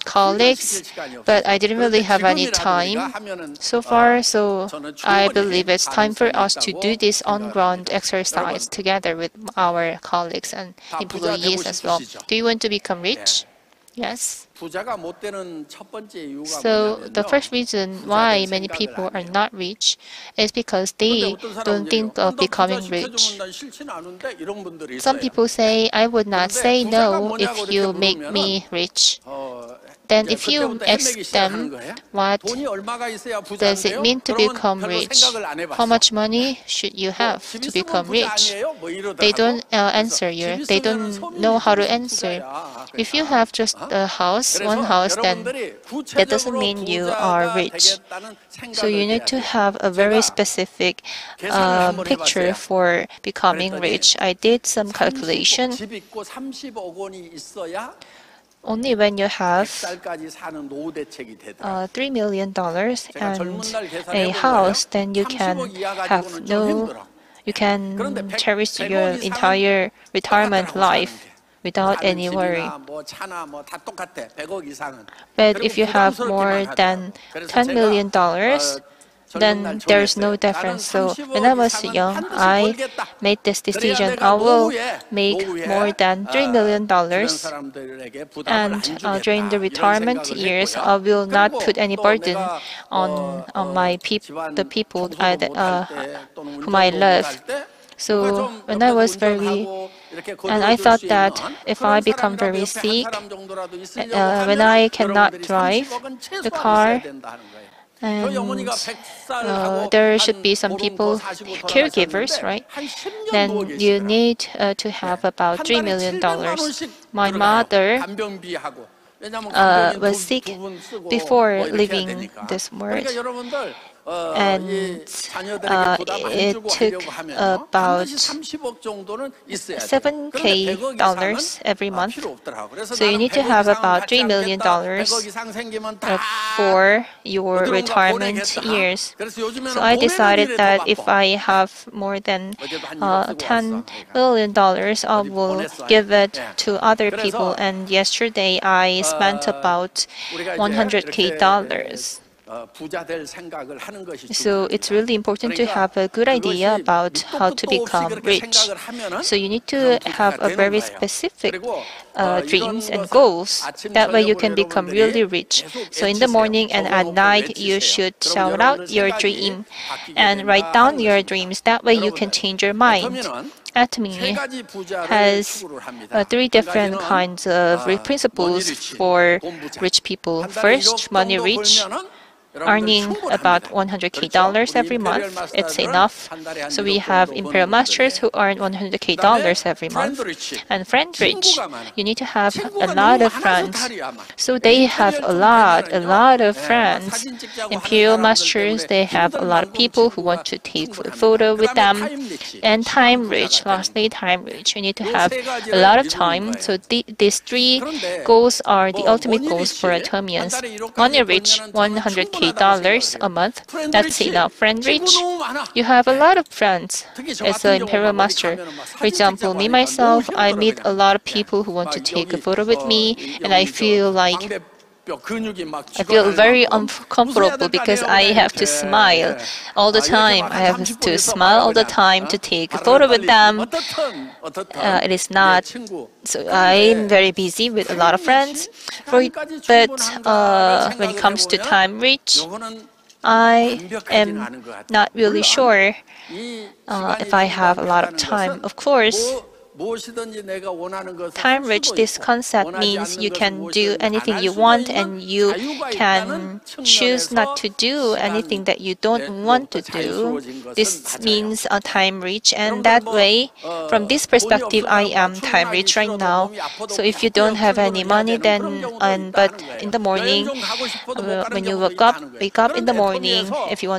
colleagues, but I didn't really have any time so far. So I believe it's time for us to do this on-ground exercise together with our colleagues and employees as well. Do you want to become rich? Yes. So the first reason why many people are not rich is because they don't think of becoming rich. Some people say, I would not say no if you make me rich. Then if you ask them, what does it mean to become rich? How much money should you have to become rich? They don't answer you. They don't know how to answer. If you have just a house, one house, then that doesn't mean you are rich. So you need to have a very specific picture for becoming rich. I did some calculation. Only when you have $3 million and a house, then you can cherish your entire retirement life without any worry. But if you have more than $10 million, then there's no difference. So when I was young, I made this decision. I will make more than $3 million, and during the retirement years, I will not put any burden on the people whom I love. So when I was and I thought that if I become very sick, when I cannot drive the car, and there should be some people, caregivers, right? Then you need to have about $3 million. My mother was sick before leaving this world, and it took about $7,000 every month. So you need to have about $3 million for your retirement years. So I decided that if I have more than $10 million, I will give it to other people. And yesterday I spent about $100,000. So it's really important to have a good idea about how to become rich. So you need to have a very specific dreams and goals. That way you can become really rich. So in the morning and at night, you should shout out your dream and write down your dreams. That way you can change your mind. Atomy has 3 different kinds of principles for rich people. First, money rich, earning about $100,000 every month. It's enough. So we have Imperial Masters who earn $100,000 every month. And friend rich, you need to have a lot of friends. So they have a lot of friends. Imperial Masters, they have a lot of people who want to take a photo with them. And time rich, lastly, time rich. You need to have a lot of time. So these 3 goals are the ultimate goals for Atomians. Money rich, $100,000 a month. That's enough. Friend rich, you have a lot of friends as an Imperial Master. For example, me myself, I meet a lot of people who want to take a photo with me, and I feel very uncomfortable because I have to smile all the time. I have to smile all the time to take a photo with them. It is not. So I'm very busy with a lot of friends. But when it comes to time reach, I am not really sure if I have a lot of time. Of course, time rich, this concept means you can do anything you want and you can choose not to do anything that you don't want to do. This means time rich, and that way, from this perspective, I am time rich right now. So if you don't have any money, then but in the morning, when you wake up in the morning, if you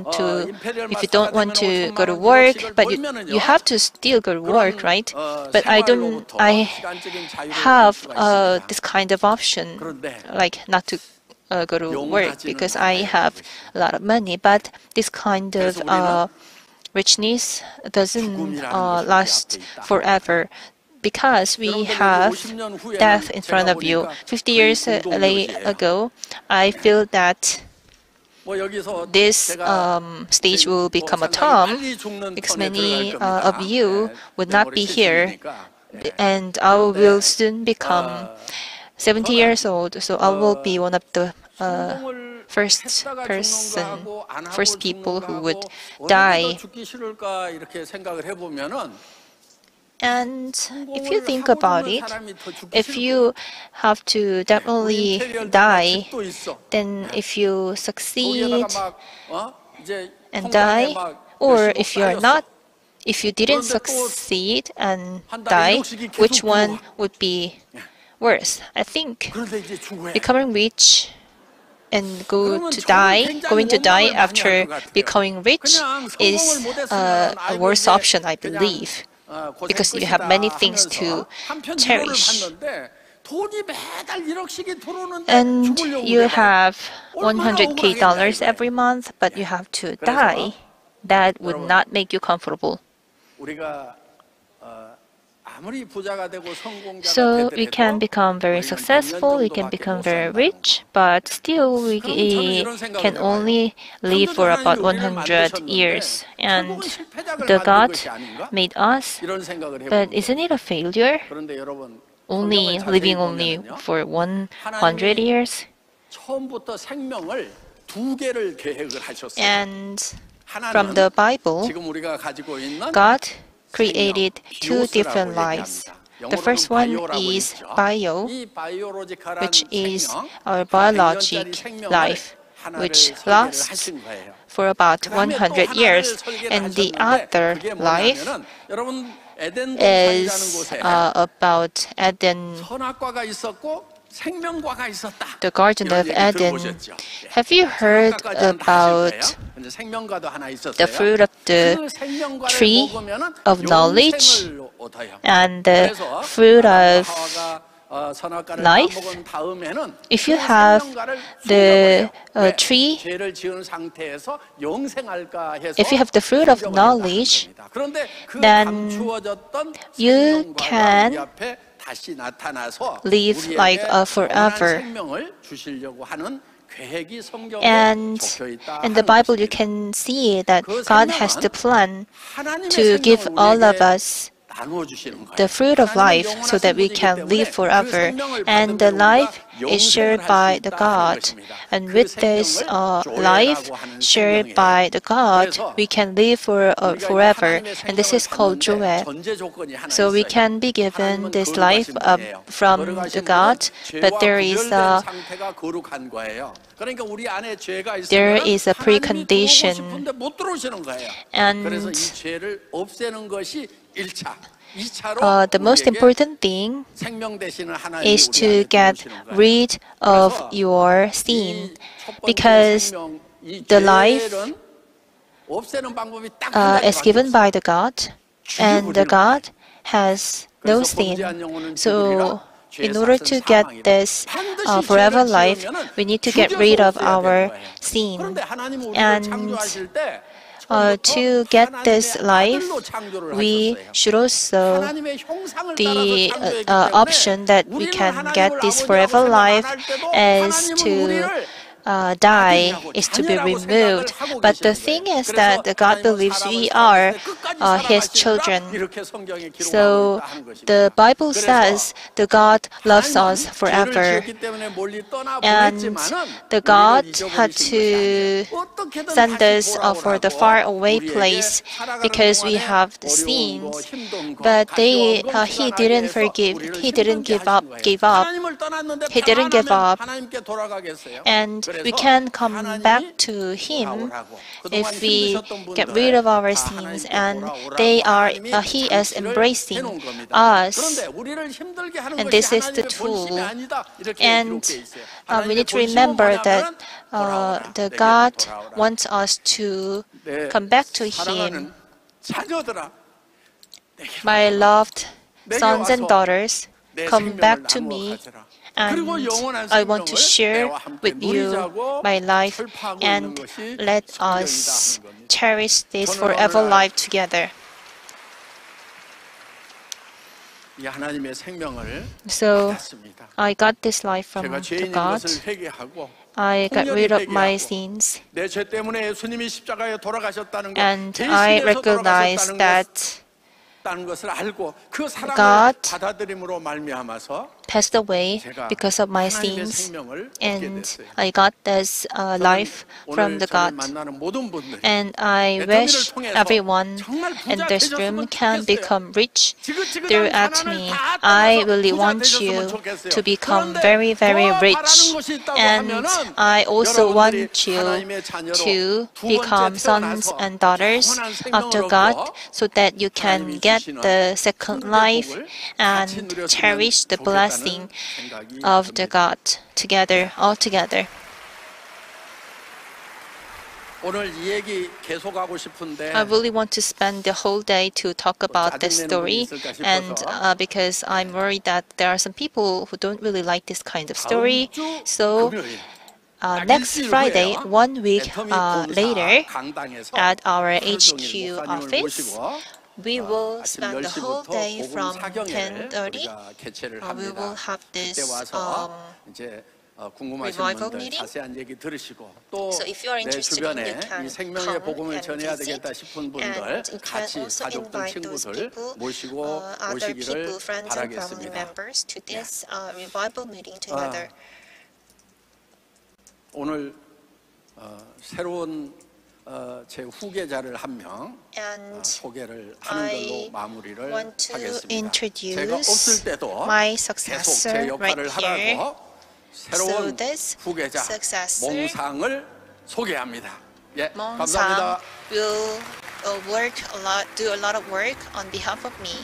don't want to go to work, but you have to still go to work, right? But I have this kind of option, like not to go to work because I have a lot of money. But this kind of richness doesn't last forever, because we have death in front of you. 50 years ago, I feel that this stage will become a tomb because many of you would not be here, and I will soon become 70 years old, so I will be one of the first people who would die. And if you think about it, if you have to definitely die, then if you succeed and die, or if you didn't succeed and die, which one would be worse? I think becoming rich and going to die after becoming rich is a worse option, I believe, because you have many things to cherish. And you have $100,000 every month, but you have to die. That would not make you comfortable. So we can become very successful, we can become very rich, but still we can only live for about 100 years. And the God made us, but isn't it a failure? Only living only for 100 years? And from the Bible, God created two different lives. The first one is bio, which is our biologic life, which lasts for about 100 years. And the other life is about Eden, the Garden of Eden. Have you heard about the fruit of the tree of knowledge and the fruit of life? If you have the tree, if you have the fruit of knowledge, then you can live like forever. And in the Bible, you can see that God has the plan to give all of us the fruit of life so that we can live forever. And the life is shared by the God. And with this life shared by the God, we can live forever. And this is called joy. So we can be given this life from the God, but there is a precondition. And the most important thing is to get rid of your sin, because the life is given by the God, and the God has no sin. So in order to get this forever life, we need to get rid of our sin. And to get this life, we should also the option that we can get this forever life is to die, is to be removed. But the thing is that God believes we are His children. So the Bible says the God loves us forever. And the God had to send us for the faraway place because we have the sins. But He didn't forgive. He didn't give up. He didn't give up. And we can come back to Him if we get rid of our sins, and He is embracing us. And this is the tool. And we need to remember that the God wants us to come back to Him. My loved sons and daughters, come back to me, and I want to share with you my life, and let us cherish this forever life together. So I got this life from the God. I got rid of my sins, and I recognize that God passed away because of my sins, and I got this life from the God. And I wish everyone in this room can become rich through Atomy. I really want you to become very, very rich. And I also want you to become sons and daughters of the God, so that you can get the second life and cherish the blessing of the God together, all together. I really want to spend the whole day to talk about this story, and because I'm worried that there are some people who don't really like this kind of story. So next Friday, 1 week later, at our HQ office, We will 아침 spend the whole 10시부터 day 복음 from 사경회를 10:30. 우리가 개최를 We will 합니다. have this 그때 와서 이제 궁금하신 revival 분들 meeting. 자세한 얘기 들으시고 또 So if you are 내 interested, you 주변에 can 이 생명의 come 복음을 and 전해야 visit. 되겠다 싶은 분들 And you can 같이 also 가족들, invite those 친구들 people, 모시고 other 오시기를 people, friends and family 바라겠습니다. members to this revival meeting together. 오늘 새로운 제 후계자를 한 명 소개를 하는 걸로 마무리를 want to 하겠습니다. introduce 제가 없을 때도 my 계속 successor 제 역할을 right here. 하라고 새로운 So this 후계자 successor, 몽상을 소개합니다. 예, Mong 감사합니다. Sang will do a lot of work on behalf of me.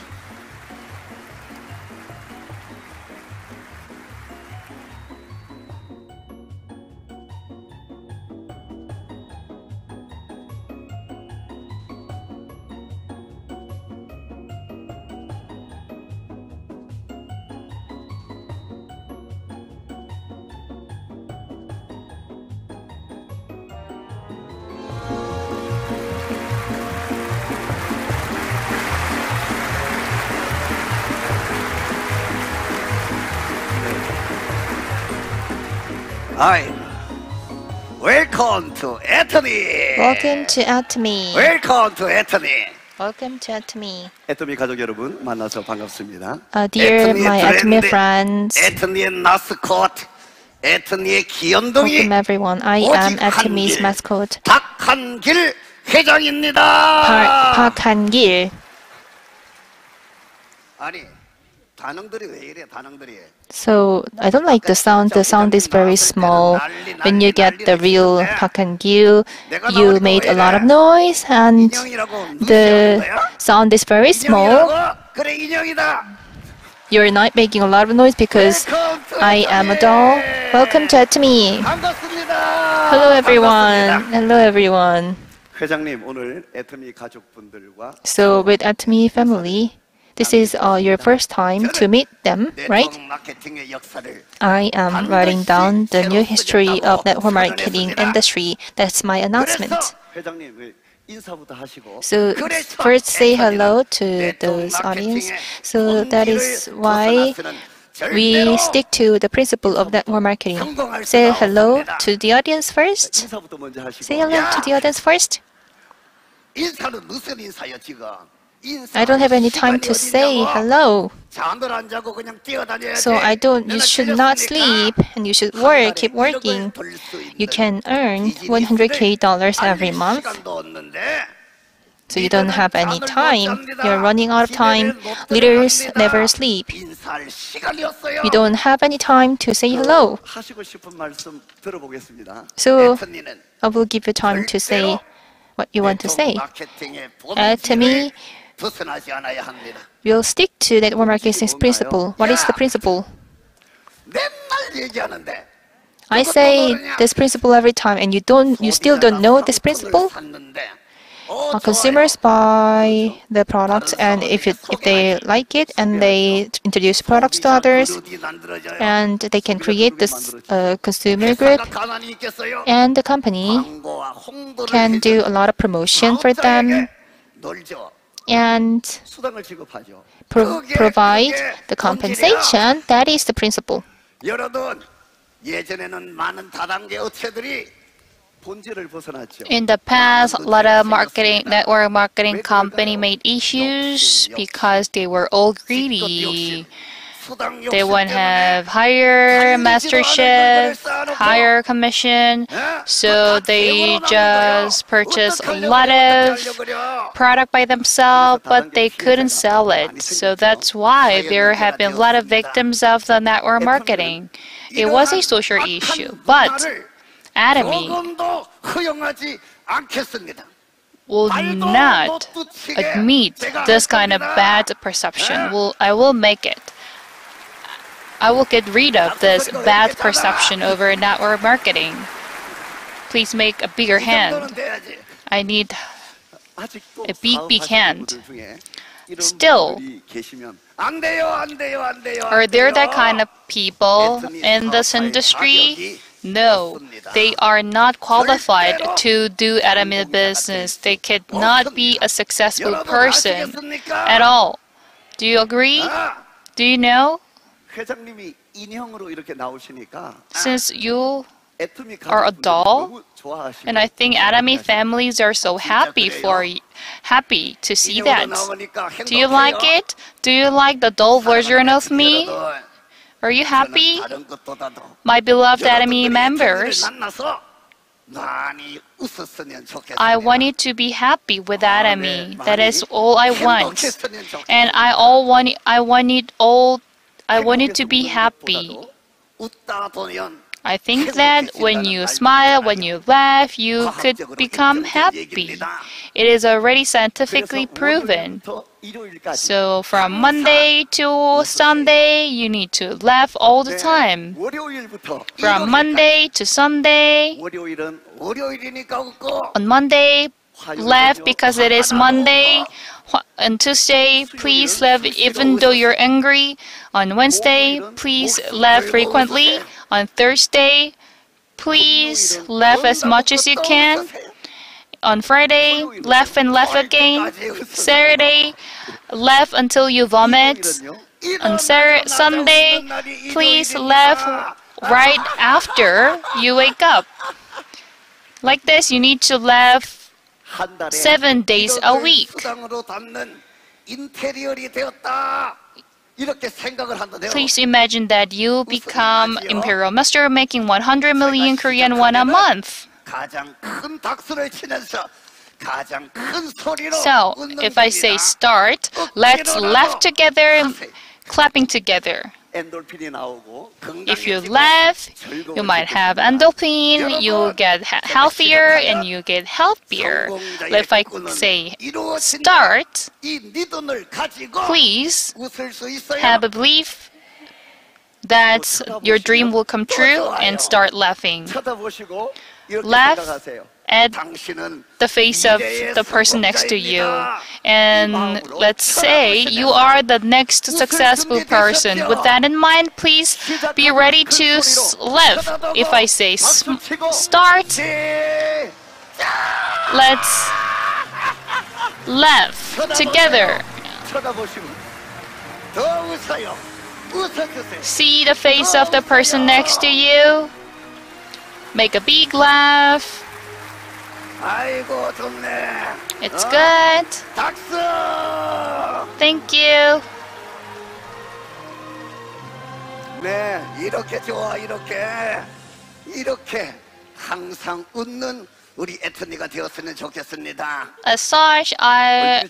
Hi. Welcome to Atomy. Welcome to Atomy. Welcome to Atomy. Welcome to Atomy. 애터미 가족 여러분 만나서 반갑습니다. Dear my Atomy friends, 애터미의 마스코트, 애터미의 귀염둥이, welcome everyone. I am Atomy's mascot, Han-gill 회장입니다. Park Han-gill. 아니, 단어들이 왜 이래? 단어들이. So I don't like the sound. The sound is very small. When you get the real Park Han-gill, you made a lot of noise, and the sound is very small. 그래 인형이다. You're not making a lot of noise because I am a doll. Welcome to Atomy. 반갑습니다. Hello everyone. Hello everyone. 회장님 오늘 애터미 가족분들과 So with Atomy family, this is your first time to meet them, right? 마케팅의 역사를 I am writing down the new history of network marketing industry. That's my announcement. 회장님 인사부터 하시고. So first say hello to those audience. So that is why we stick to the principle of network marketing. Say hello to the audience first. 인사부터 먼저 하시고. Say hello to the audience first. 인사는 무슨 인사요 지금? I don't have any time to say hello. So you should not sleep and you should work, keep working. You can earn $100K every month. So you don't have any time. You're running out of time. Leaders never sleep. You don't have any time to say hello. So I will give you time to say what you want to say. Atomy will stick to network marketing's principle. What is the principle? I say this principle every time, and you still don't know this principle. Consumers buy the products, and if they like it, and they introduce products to others, and they can create this consumer group, and the company can do a lot of promotion for them, and provide the compensation. That is the principle. In the past, a lot of network marketing company made issues because they were all greedy. They want to have higher mastership, higher commission, so they just purchased a lot of product by themselves, but they couldn't sell it. So that's why there have been a lot of victims of the network marketing. It was a social issue, but Atomy will not admit this kind of bad perception. I will make it. I will get rid of this bad perception over network marketing. Please make a bigger hand. I need a big hand. Still, are there that kind of people in this industry No, they are not qualified to do Atomy business. They cannot be a successful person at all. Do you agree? Do you know? 회장님이 인형으로 이렇게 나오시니까 Since you are a doll, and I think Atomy families are so happy to see that. Do you like it? Do you like the doll version of me? Are you happy? My beloved Atomy members, I want you to be happy with Atomy. That is all I want. And I want you to be happy. I think that when you smile, when you laugh, you could become happy. It is already scientifically proven. So from Monday to Sunday, you need to laugh all the time. From Monday to Sunday, on Monday, laugh because it is Monday. On Tuesday, please laugh even though you're angry. On Wednesday, please laugh frequently. On Thursday, please laugh as much as you can. On Friday, laugh and laugh again. Saturday, laugh until you vomit. On Sunday, please laugh right after you wake up. Like this, you need to laugh 7 days a week. Please imagine that you become Imperial Master making 100 million Korean won a month. So, if I say start, let's laugh together, clapping together. If you laugh, you might have endorphin, you get healthier, and you get healthier. If I say start, please have a belief that your dream will come true and start laughing. Laugh at the face of the person next to you. And let's say you are the next successful person. With that in mind, please be ready to laugh. If I say start, let's laugh together. See the face of the person next to you. Make a big laugh. It's good. Thank you. 네, 이렇게 좋아, 이렇게 항상 웃는 우리 애터미가 되었으면 좋겠습니다. As such, I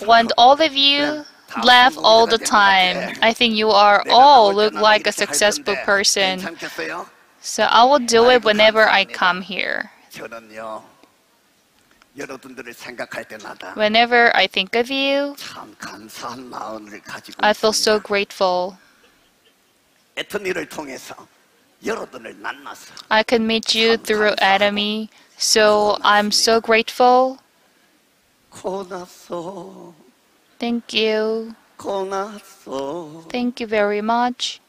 want all of you laugh all the time. I think you are all look like a successful person. So I will do it whenever I come here. Whenever I think of you, I feel so grateful. I can meet you through Atomy, so I'm so grateful. Thank you. Thank you very much.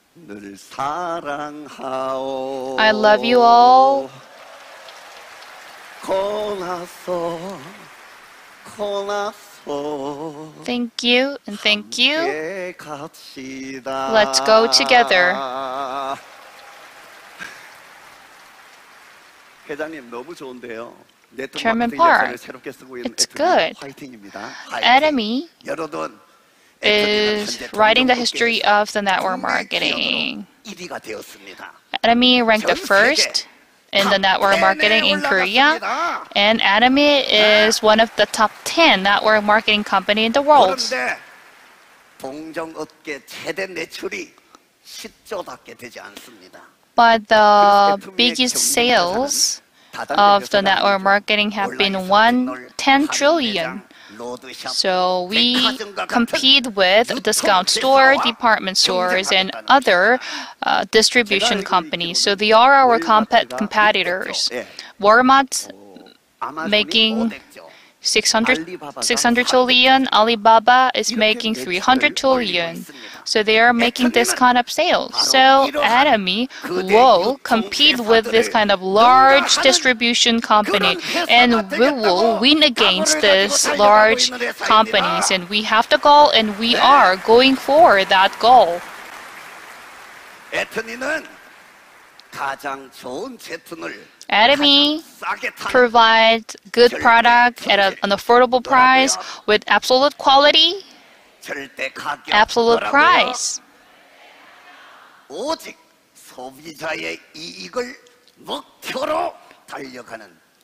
I love you all. Thank you and thank you. Let's go together. Chairman Park, it's good. Atomy is writing the history of the network marketing. Atomy ranked the first in the network marketing in Korea, and Atomy is one of the top 10 network marketing company in the world. But the biggest sales of the network marketing have been 10 trillion. So we compete with discount store, department stores, and other distribution companies. So they are our competitors. Walmart making 600 trillion. Alibaba is making 300 trillion. So they are making this kind of sales. So Atomy will compete with this kind of large distribution company, and we will win against these large companies. And we have the goal, and we are going for that goal. Atomy provides good product at an affordable price with absolute quality, absolute price.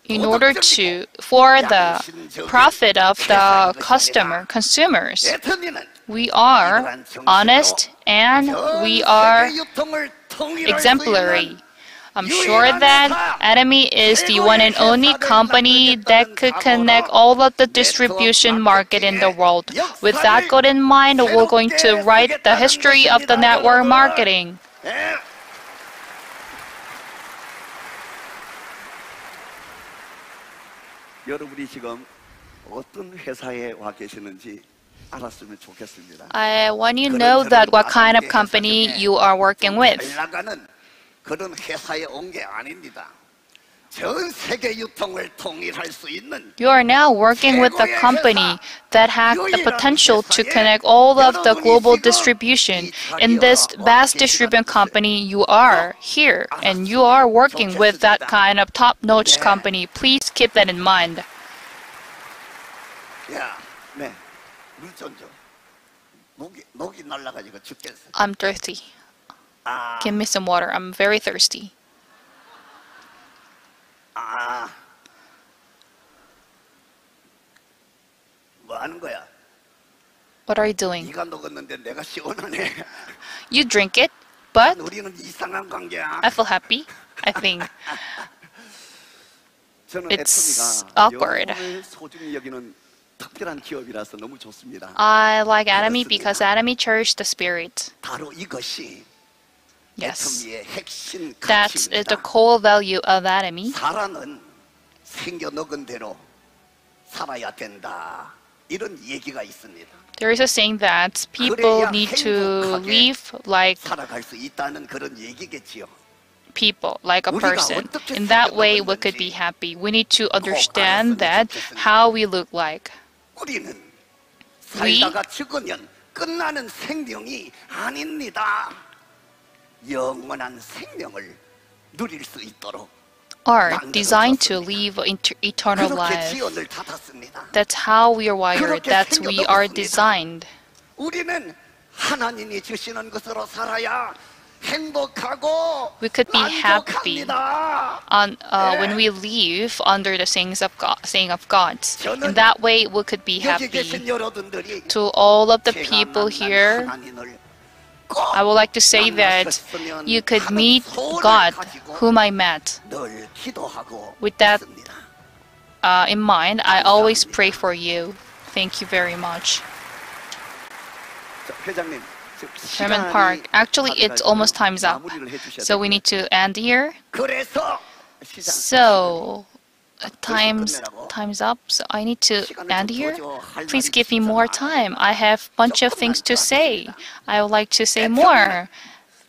In order for the profit of the consumers, we are honest and we are exemplary. I'm sure that Atomy is the one and only company that could connect all of the distribution market in the world. With that goal in mind, we're going to write the history of the network marketing. I want you to know that what kind of company you are working with. You are now working with a company that has the potential to connect all of the global distribution. In this vast distribution company, you are here, and you are working with that kind of top-notch company. Please keep that in mind. I'm thirsty. Give me some water. I'm very thirsty. What are you doing? You drink it, but I feel happy. I think it's awkward. I like Atomy because Atomy cherishes the spirit. Yes, that's the core value of Atomy. There is a saying that people need to live like people, like a person. In that way, we could be happy. We need to understand that how we look like. We are designed to live eternal life. That's how we are wired. That's we are designed. We could be happy when we live under the saying of God. In that way, we could be happy. To all of the people here, I would like to say that you could meet God, whom I met. With that in mind, I always pray for you. Thank you very much. Chairman Park, actually it's almost time's up, so we need to end here. So time's up, so I need to end here. Please give me more time. I have a bunch of things to say. I would like to say more.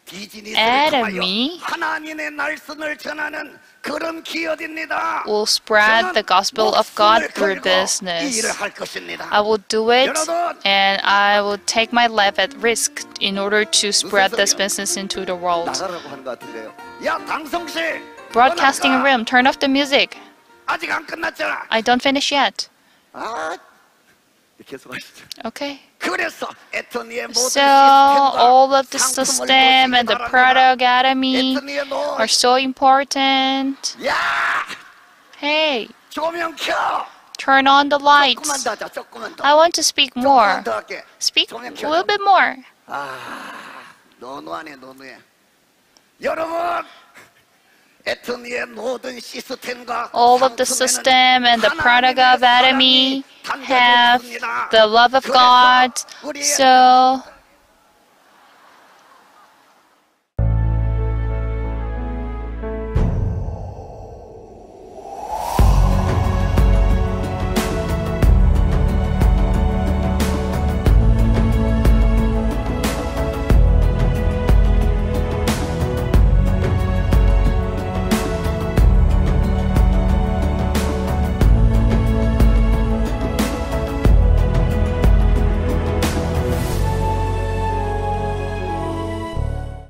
Atomy will spread the gospel of God through business. I will do it, and I will take my life at risk in order to spread this business into the world. Broadcasting room, turn off the music. I don't finish yet. Okay. So all of the system and the product Atomy are so important. Hey, turn on the lights. I want to speak more. Speak a little bit more. All of the system and the product of Atomy have the love of God. So